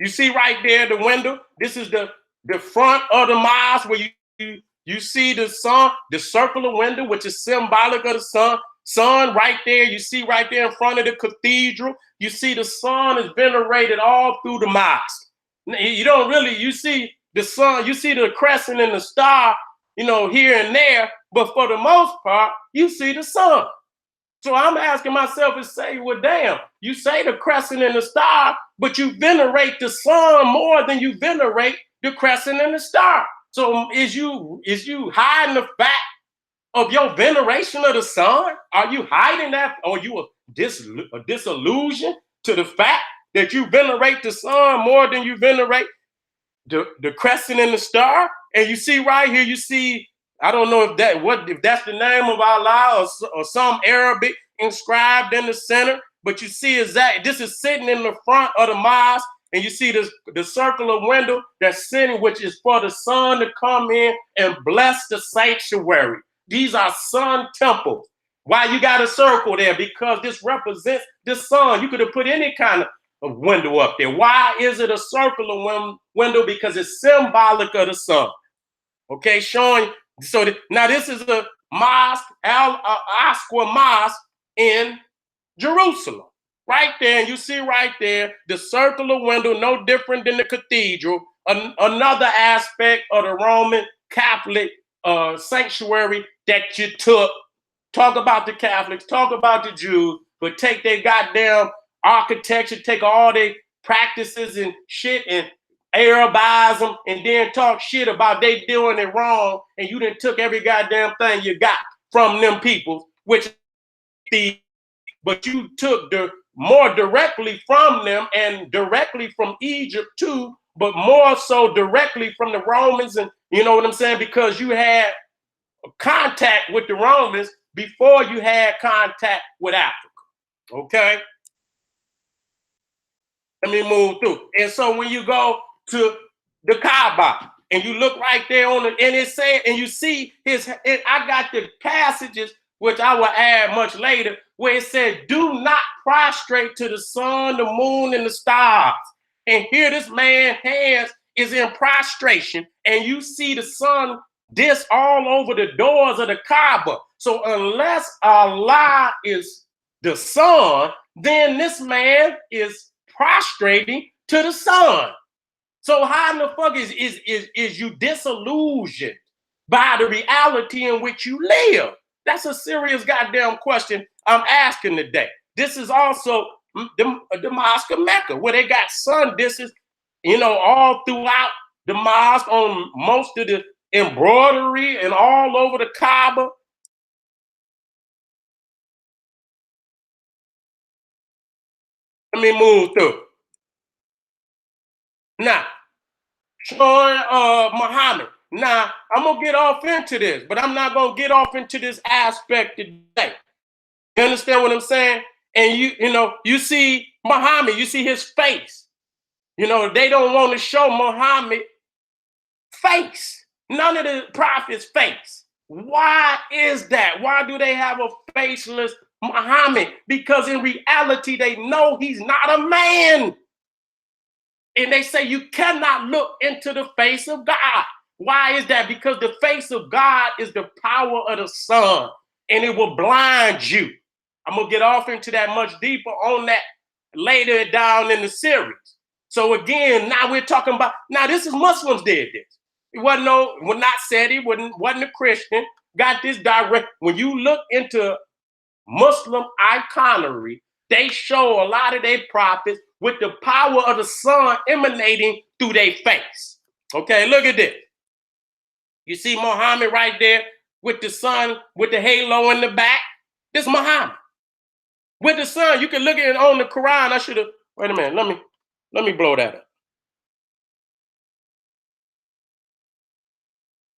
right there the window. This is the front of the mosque where you see the sun, the circular window, which is symbolic of the sun. Sun right there. You see right there in front of the cathedral. You see the sun is venerated all through the mosque. You don't really, you see the sun, you see the crescent and the star, here and there, but for the most part, you see the sun. So I'm asking myself and say, well, damn, you say the crescent and the star, but you venerate the sun more than you venerate the crescent and the star. So is you hiding the fact of your veneration of the sun? Are you hiding that? Or are you a disillusion to the fact that you venerate the sun more than you venerate the crescent and the star? And you see right here, you see, I don't know if that's the name of Allah or some Arabic inscribed in the center, but you see exactly, this is sitting in the front of the mosque, and you see the circular window that's sitting, which is for the sun to come in and bless the sanctuary. These are sun temples. Why you got a circle there? Because this represents the sun. You could have put any kind of window up there. Why is it a circular window? Because it's symbolic of the sun. Okay, showing. So now this is a mosque, Al-Aqsa Mosque in Jerusalem. Right there, and you see right there, the circular window, no different than the cathedral. Another aspect of the Roman Catholic sanctuary that you took. Talk about the Catholics, talk about the Jews, but take their goddamn architecture, take all their practices and shit and Arabize them, and then talk shit about they doing it wrong, and you done took every goddamn thing you got from them people, but you took the more directly from them and directly from Egypt too, but more so directly from the Romans, and you know what I'm saying? Because you had contact with the Romans before you had contact with Africa. Okay? Let me move through. And so when you go to the Kaaba and you look right there on it, and it said, and you see I got the passages, which I will add much later, where it said, do not prostrate to the sun, the moon, and the stars. And here this man's hands is in prostration, and you see the sun disk all over the doors of the Kaaba. So unless Allah is the sun, then this man is prostrating to the sun. So how in the fuck is you disillusioned by the reality in which you live? That's a serious goddamn question I'm asking today. This is also the Mosque of Mecca, where they got sun dishes, all throughout the mosque, on most of the embroidery and all over the Kaaba. Let me move through. Now, showing Muhammad. Now, I'm gonna get off into this, but I'm not gonna get off into this aspect today. You understand what I'm saying? And you see Muhammad, you see his face. They don't want to show Muhammad face. None of the prophets' face. Why is that? Why do they have a faceless Muhammad? Because in reality, they know he's not a man. And they say you cannot look into the face of God. Why is that? Because the face of God is the power of the sun, and it will blind you. I'm going to get off into that much deeper on that later down in the series. So again, now we're talking about, now this is Muslims did this. It wasn't not Seti, wasn't a Christian, got this direct. When you look into Muslim iconography, they show a lot of their prophets with the power of the sun emanating through their face. Okay, look at this. You see Muhammad right there with the sun, with the halo in the back. This Muhammad. With the sun, you can look at it on the Quran. I should have, wait a minute, let me blow that up.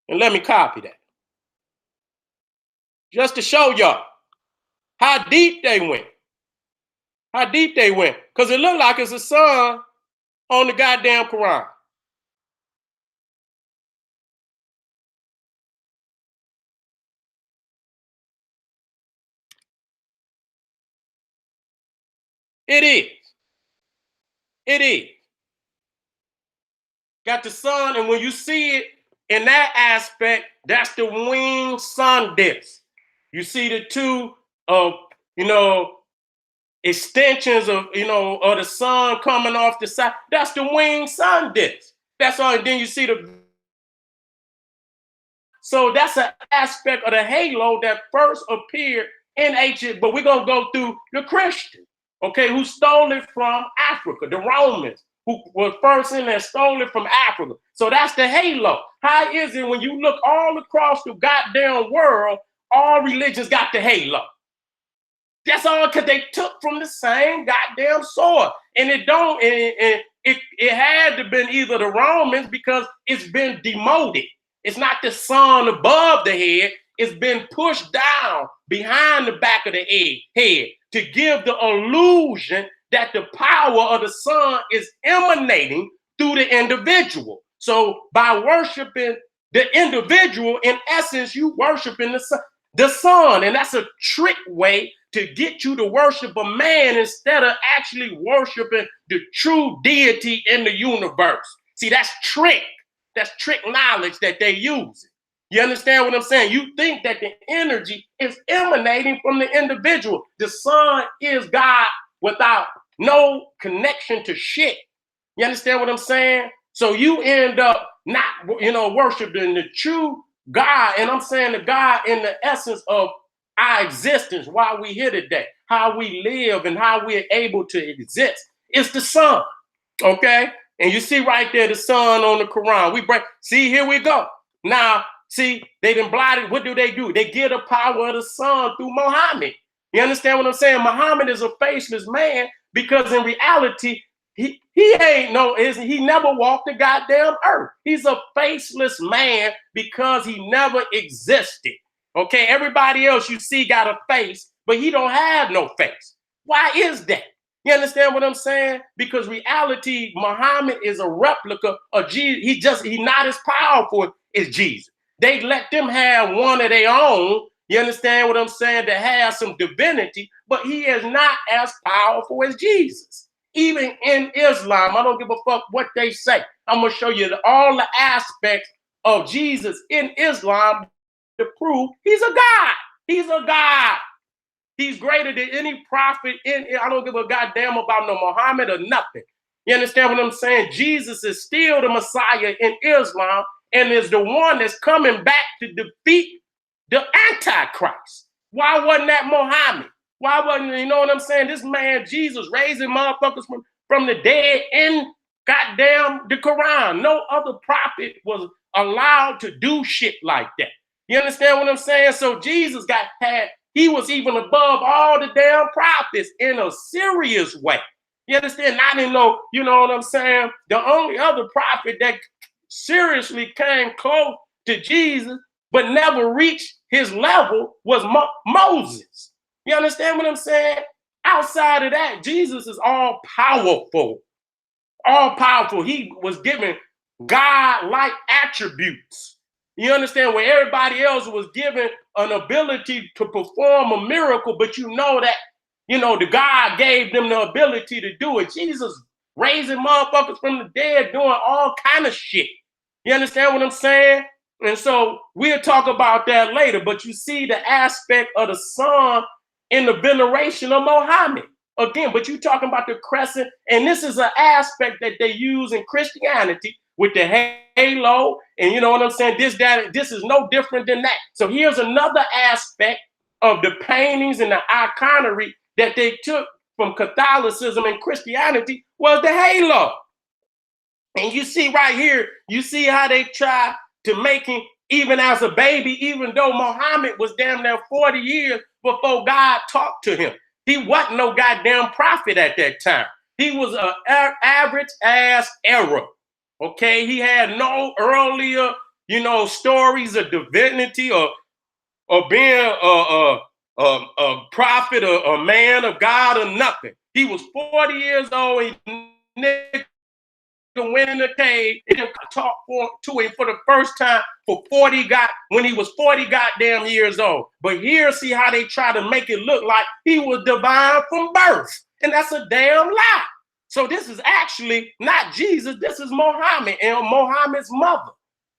And let me copy that. Just to show y'all how deep they went. How deep they went. Because it looked like it's a sun on the goddamn Quran. It is. It is. Got the sun, and when you see it in that aspect, that's the winged sun disk. You see the two extensions of of the sun coming off the side. That's the winged sun disk. That's all. And then you see so that's an aspect of the halo that first appeared in ancient, but we're gonna go through the Christian, okay, who stole it from Africa, the Romans, who was first in there, stole it from Africa. So that's the halo. How is it when you look all across the goddamn world, all religions got the halo? That's all because they took from the same goddamn sword. And it had to been either the Romans, because it's been demoted. It's not the sun above the head. It's been pushed down behind the back of the head to give the illusion that the power of the sun is emanating through the individual. So by worshiping the individual, in essence, you worshiping the sun. And that's a trick way to get you to worship a man instead of actually worshiping the true deity in the universe. See, that's trick. That's trick knowledge that they use. You understand what I'm saying? You think that the energy is emanating from the individual. The sun is God without no connection to shit. You understand what I'm saying? So you end up not, worshiping the true God. And I'm saying the God in the essence of our existence, why we here today, how we live and how we're able to exist. It's the sun, okay? And you see right there the sun on the Quran. See, here we go. Now, see, they done blotted. What do? They give the power of the sun through Muhammad. You understand what I'm saying? Muhammad is a faceless man because in reality, he never walked the goddamn earth. He's a faceless man because he never existed. Okay, everybody else you see got a face, but he don't have no face. Why is that? You understand what I'm saying? Because reality, Muhammad is a replica of Jesus. He's not as powerful as Jesus. They let them have one of their own. You understand what I'm saying? To have some divinity, but he is not as powerful as Jesus. Even in Islam, I don't give a fuck what they say. I'm going to show you all the aspects of Jesus in Islam to prove he's a God. He's a God. He's greater than any prophet. I don't give a goddamn about no Muhammad or nothing. You understand what I'm saying? Jesus is still the Messiah in Islam, and is the one that's coming back to defeat the Antichrist. Why wasn't that Muhammad? Why wasn't, you know what I'm saying? This man, Jesus, raising motherfuckers from the dead in goddamn the Quran. No other prophet was allowed to do shit like that. You understand what I'm saying? So Jesus he was even above all the damn prophets in a serious way. You understand? I didn't know, you know what I'm saying? The only other prophet that seriously came close to Jesus but never reached his level was Moses. You understand what I'm saying? Outside of that, Jesus is all powerful. All powerful. He was given God-like attributes. You understand? Where everybody else was given an ability to perform a miracle, but you know that, you know, the God gave them the ability to do it. Jesus raising motherfuckers from the dead, doing all kind of shit. You understand what I'm saying? And so we'll talk about that later, but you see the aspect of the Son in the veneration of Muhammad. Again, but you talking about the crescent, and this is an aspect that they use in Christianity with the halo, and you know what I'm saying? This is no different than that. So here's another aspect of the paintings and the iconography that they took from Catholicism and Christianity was the halo. And you see right here, you see how they try to make him, even as a baby, even though Muhammad was damn near 40 years before God talked to him. He wasn't no goddamn prophet at that time. He was an average ass Arab. Okay, he had no earlier, you know, stories of divinity or being a prophet or a man of God or nothing. He was 40 years old. He went in the cave and talked to him for the first time when he was 40 goddamn years old. But here, see how they try to make it look like he was divine from birth. And that's a damn lie. So this is actually not Jesus. This is Muhammad and Muhammad's mother.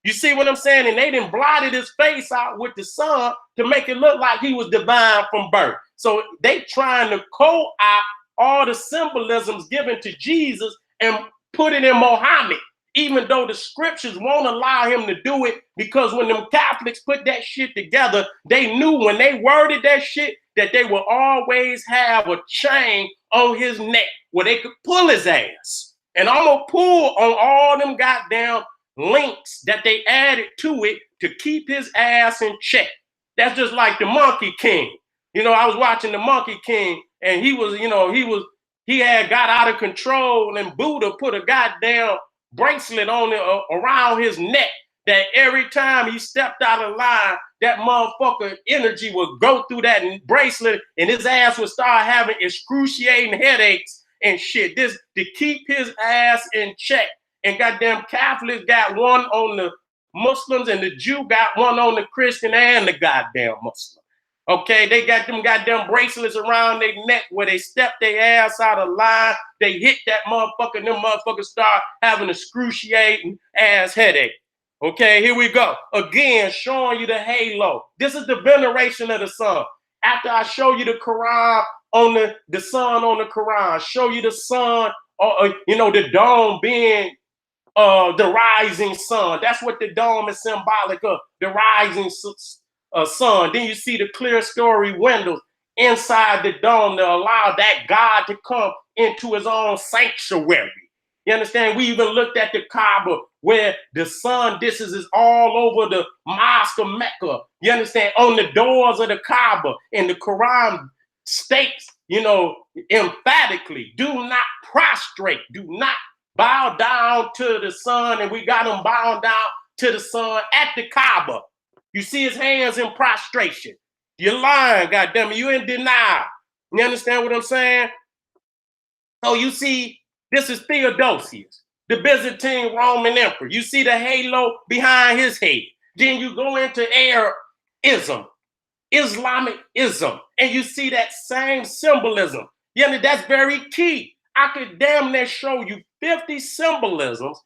You see what I'm saying? And they done blotted his face out with the sun to make it look like he was divine from birth. So they trying to co-opt all the symbolisms given to Jesus and put it in Muhammad, even though the scriptures won't allow him to do it, because when them Catholics put that shit together, they knew when they worded that shit that they will always have a chain on his neck where they could pull his ass. And I'm gonna pull on all them goddamn links that they added to it to keep his ass in check. That's just like the Monkey King. You know, I was watching the Monkey King, and he had got out of control, and Buddha put a goddamn bracelet on it around his neck that every time he stepped out of line, that motherfucker energy would go through that bracelet and his ass would start having excruciating headaches and shit. This to keep his ass in check. And goddamn Catholics got one on the Muslims, and the Jew got one on the Christian and the goddamn Muslim. Okay, they got them goddamn bracelets around their neck where they step their ass out of line. They hit that motherfucker, and them motherfuckers start having excruciating ass headache. Okay, here we go. Again, showing you the halo. This is the veneration of the sun. After I show you the Quran on the sun on the Quran, show you the sun, the dome being the rising sun. That's what the dome is symbolic of, the rising sun. Then you see the clear story windows inside the dome to allow that God to come into his own sanctuary. You understand? We even looked at the Kaaba where the sun, this is all over the mosque of Mecca. You understand? On the doors of the Kaaba, and the Quran states, emphatically, do not prostrate, do not bow down to the sun. And we got them bowing down to the sun at the Kaaba. You see his hands in prostration. You're lying, goddammit. You in denial. You understand what I'm saying? So you see, this is Theodosius, the Byzantine Roman emperor. You see the halo behind his head. Then you go into Arabism, Islamicism, and you see that same symbolism. That's very key. I could damn near show you 50 symbolisms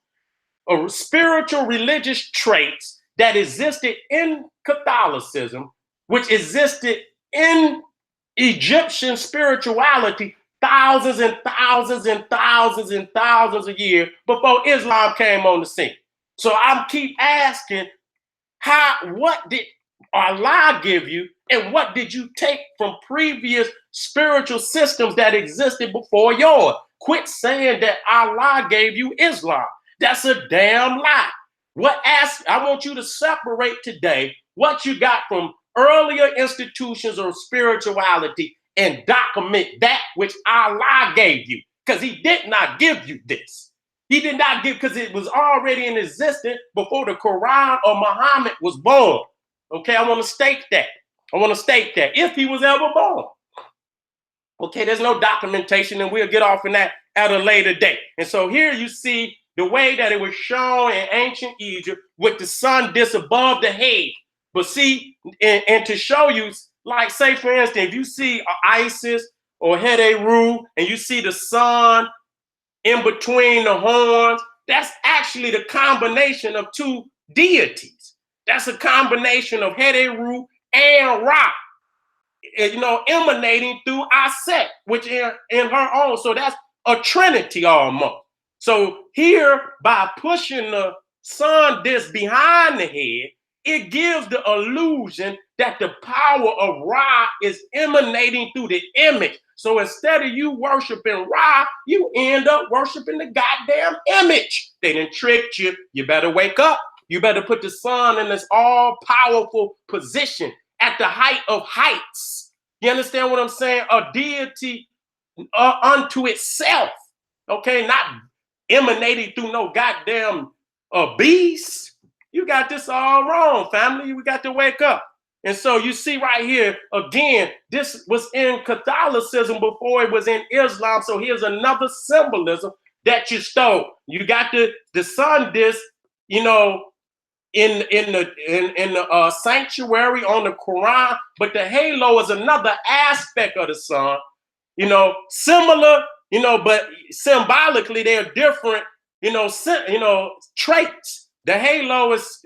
of spiritual religious traits that existed in Catholicism, which existed in Egyptian spirituality thousands and thousands and thousands and thousands of years before Islam came on the scene. So I keep asking, what did Allah give you, and what did you take from previous spiritual systems that existed before yours? Quit saying that Allah gave you Islam. That's a damn lie. I want you to separate today what you got from earlier institutions of spirituality and document that which Allah gave you, because he did not give you this. He did not give, because it was already in existence before the Quran or Muhammad was born. Okay, I want to state that. If he was ever born. Okay, there's no documentation, and we'll get off in that at a later date. And so here you see the way that it was shown in ancient Egypt with the sun disk above the head. But see, and to show you, like say for instance, if you see Isis or Heru and you see the sun in between the horns, that's actually the combination of two deities. That's a combination of Heru and Ra, emanating through Aset, which in her own. So that's a trinity almost. So here, by pushing the sun disk behind the head, it gives the illusion that the power of Ra is emanating through the image. So instead of you worshiping Ra, you end up worshiping the goddamn image. They done tricked you. You better wake up. You better put the sun in this all-powerful position at the height of heights. You understand what I'm saying? A deity unto itself. Okay, not emanating through no goddamn beast. You got this all wrong, family. We got to wake up. And so you see right here, again, this was in Catholicism before it was in Islam. So here's another symbolism that you stole. You got the sun disk, in the sanctuary on the Quran, but the halo is another aspect of the sun. Similar, but symbolically they're different. Traits. The halo is,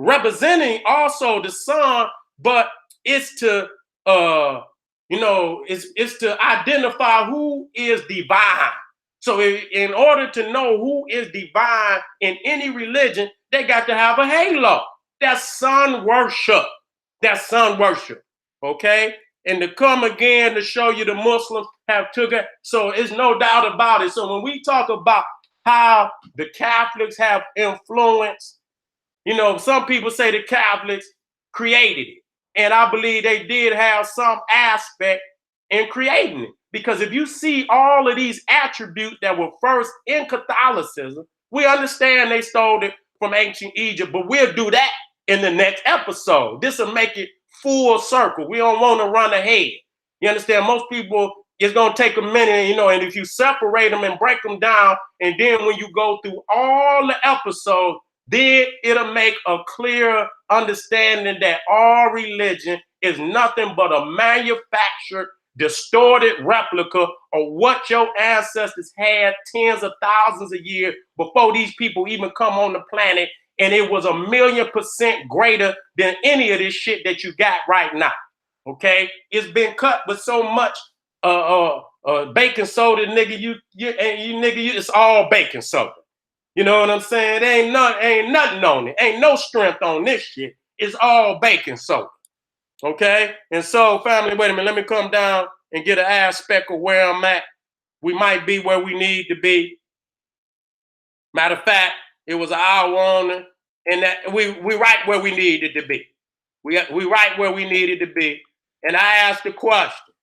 representing also the sun, but it's to, it's to identify who is divine. So in order to know who is divine in any religion, they got to have a halo. That's sun worship. Okay? And to come again to show you the Muslims have took it. So it's no doubt about it. So when we talk about how the Catholics have influenced, some people say the Catholics created it. And I believe they did have some aspect in creating it. Because if you see all of these attributes that were first in Catholicism, we understand they stole it from ancient Egypt, but we'll do that in the next episode. This will make it full circle. We don't want to run ahead. You understand? Most people, it's going to take a minute, and if you separate them and break them down, and then when you go through all the episodes, then it'll make a clear understanding that all religion is nothing but a manufactured, distorted replica of what your ancestors had tens of thousands of years before these people even come on the planet. And it was 1,000,000% greater than any of this shit that you got right now. Okay? It's been cut with so much baking soda, nigga. It's all baking soda. You know what I'm saying? Ain't nothing on it. Ain't no strength on this shit. It's all baking soda. Okay? And so, family, wait a minute. Let me come down and get an aspect of where I'm at. We might be where we need to be. Matter of fact, it was an hour on it, and that we right where we needed to be. We right where we needed to be. And I asked the question.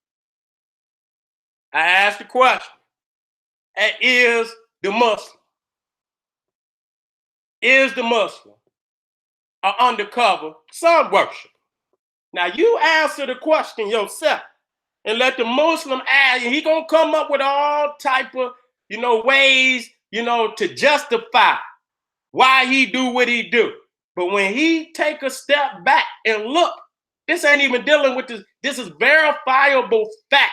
Is the Muslim an undercover sun worshiper? Now you answer the question yourself and let the Muslim ask, and he gonna come up with all type of, ways, to justify why he do what he do. But when he take a step back and look, this ain't even dealing with this. This is verifiable fact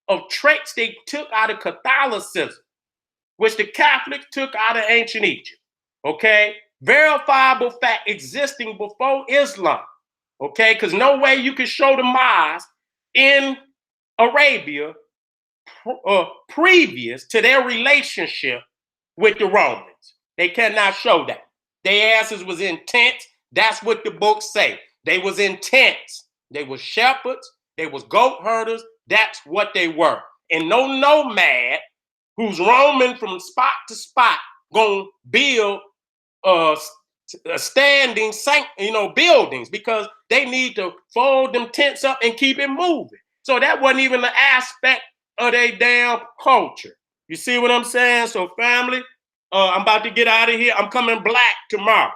of traits they took out of Catholicism, which the Catholics took out of ancient Egypt. Okay? Verifiable fact existing before Islam. Okay? Because no way you can show the mosque in Arabia previous to their relationship with the Romans. They cannot show that. Their asses was in tents. That's what the books say. They was in tents. They was shepherds. They was goat herders. That's what they were. And no nomad who's roaming from spot to spot gonna build standing buildings, because they need to fold them tents up and keep it moving. So that wasn't even the aspect of their damn culture. You see what I'm saying? So family, I'm about to get out of here. I'm coming black tomorrow.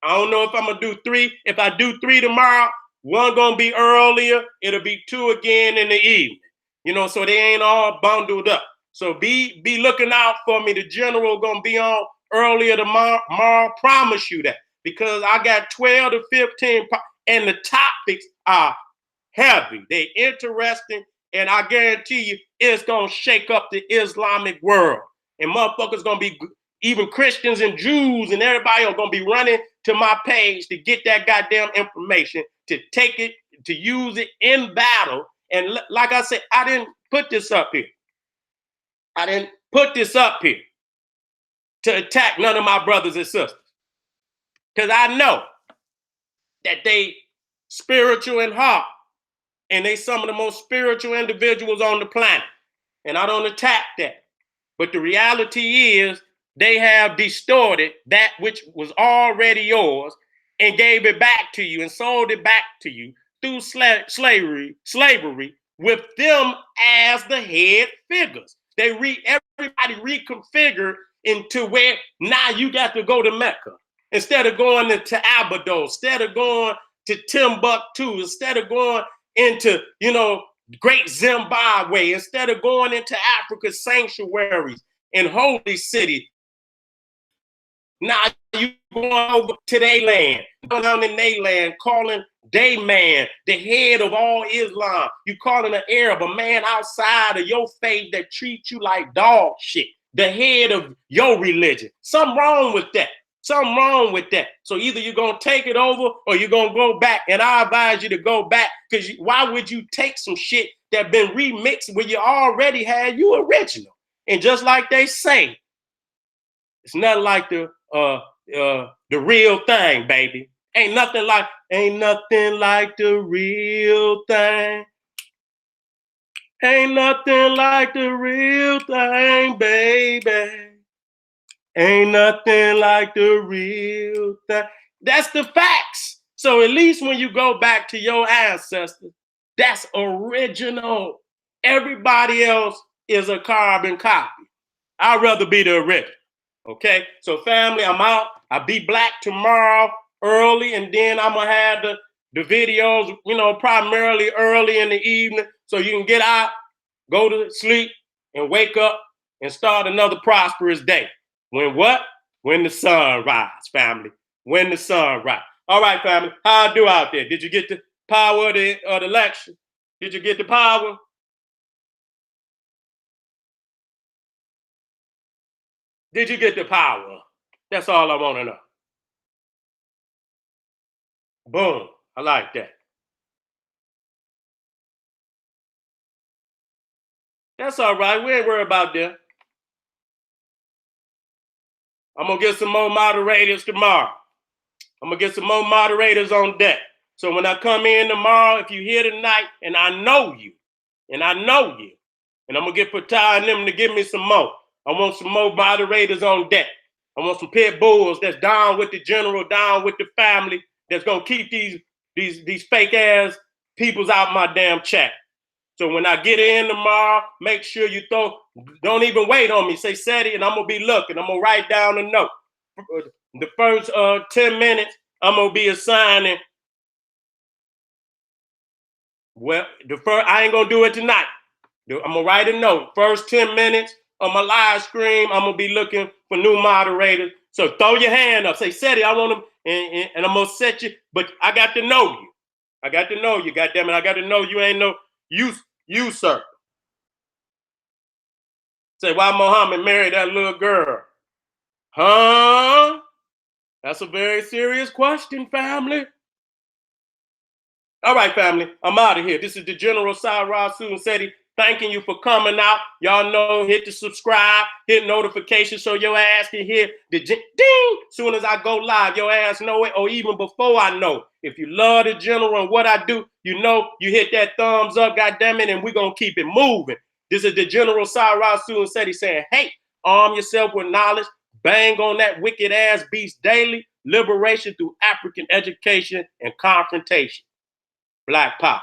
I don't know if I'm gonna do 3. If I do 3 tomorrow, one gonna be earlier. It'll be 2 again in the evening. So they ain't all bundled up. So be looking out for me. The general gonna be on earlier tomorrow. Promise you that, because I got 12 to 15, and the topics are heavy. They're interesting, and I guarantee you it's gonna shake up the Islamic world. And motherfuckers gonna be, even Christians and Jews and everybody are gonna be running to my page to get that goddamn information, to take it, to use it in battle. And like I said, I didn't put this up here. I didn't put this up here to attack none of my brothers and sisters, because I know that they spiritual in heart, and they some of the most spiritual individuals on the planet. And I don't attack that. But the reality is they have distorted that which was already yours and gave it back to you and sold it back to you through slavery with them as the head figures. Everybody reconfigured into where now you got to go to Mecca instead of going to Abydos, instead of going to Timbuktu, instead of going into, Great Zimbabwe, instead of going into Africa's sanctuaries and holy city. Now you going over to their land, going down in their land, calling they man the head of all Islam. You calling an Arab, a man outside of your faith that treats you like dog shit, the head of your religion. Something wrong with that. Something wrong with that. So either you're going to take it over or you're going to go back. And I advise you to go back, because why would you take some shit that been remixed when you already had you original? And just like they say, it's nothing like the real thing, baby. Ain't nothing like the real thing. Ain't nothing like the real thing, baby. Ain't nothing like the real thing. That's the facts. So at least when you go back to your ancestors, that's original. Everybody else is a carbon copy. I'd rather be the original. Okay? So family, I'm out. I'll be black tomorrow early, and then I'm gonna have the videos, primarily early in the evening, so you can get out, go to sleep, and wake up and start another prosperous day. When what? When the sun rises, family. When the sun rises. All right, family. How I do out there? Did you get the power of the lecture? Did you get the power? Did you get the power? That's all I want to know. Boom. I like that. That's all right. We ain't worried about that. I'm going to get some more moderators tomorrow. I'm going to get some more moderators on deck. So when I come in tomorrow, if you're here tonight, and I know you, and I'm going to get Fatah and them to give me some more. I want some more moderators on deck. I want some pit bulls that's down with the general, down with the family, that's going to keep these fake ass peoples out my damn chat. So when I get in tomorrow, make sure you don't even wait on me. Say Seti, and I'm going to be looking. I'm going to write down a note. The first 10 minutes, I'm going to be assigning. Well, I ain't going to do it tonight. I'm going to write a note. First 10 minutes of my live stream, I'm going to be looking for new moderators. So throw your hand up. Say, Seti, I want them, and I'm going to set you. But I got to know you. I got to know you, goddammit. I got to know you ain't no usurper. Say, why Muhammad married that little girl? Huh? That's a very serious question, family. All right, family. I'm out of here. This is the General Cyrus Seti Thanking you for coming out. Y'all know, hit the subscribe, hit notification so your ass can hear the ding. Soon as I go live, your ass know it, or even before I know. If you love the general and what I do, you know, you hit that thumbs up, goddammit, and we're going to keep it moving. This is the General Cyrus and Seti saying, hey, arm yourself with knowledge, bang on that wicked ass beast daily, liberation through African education and confrontation. Black Power.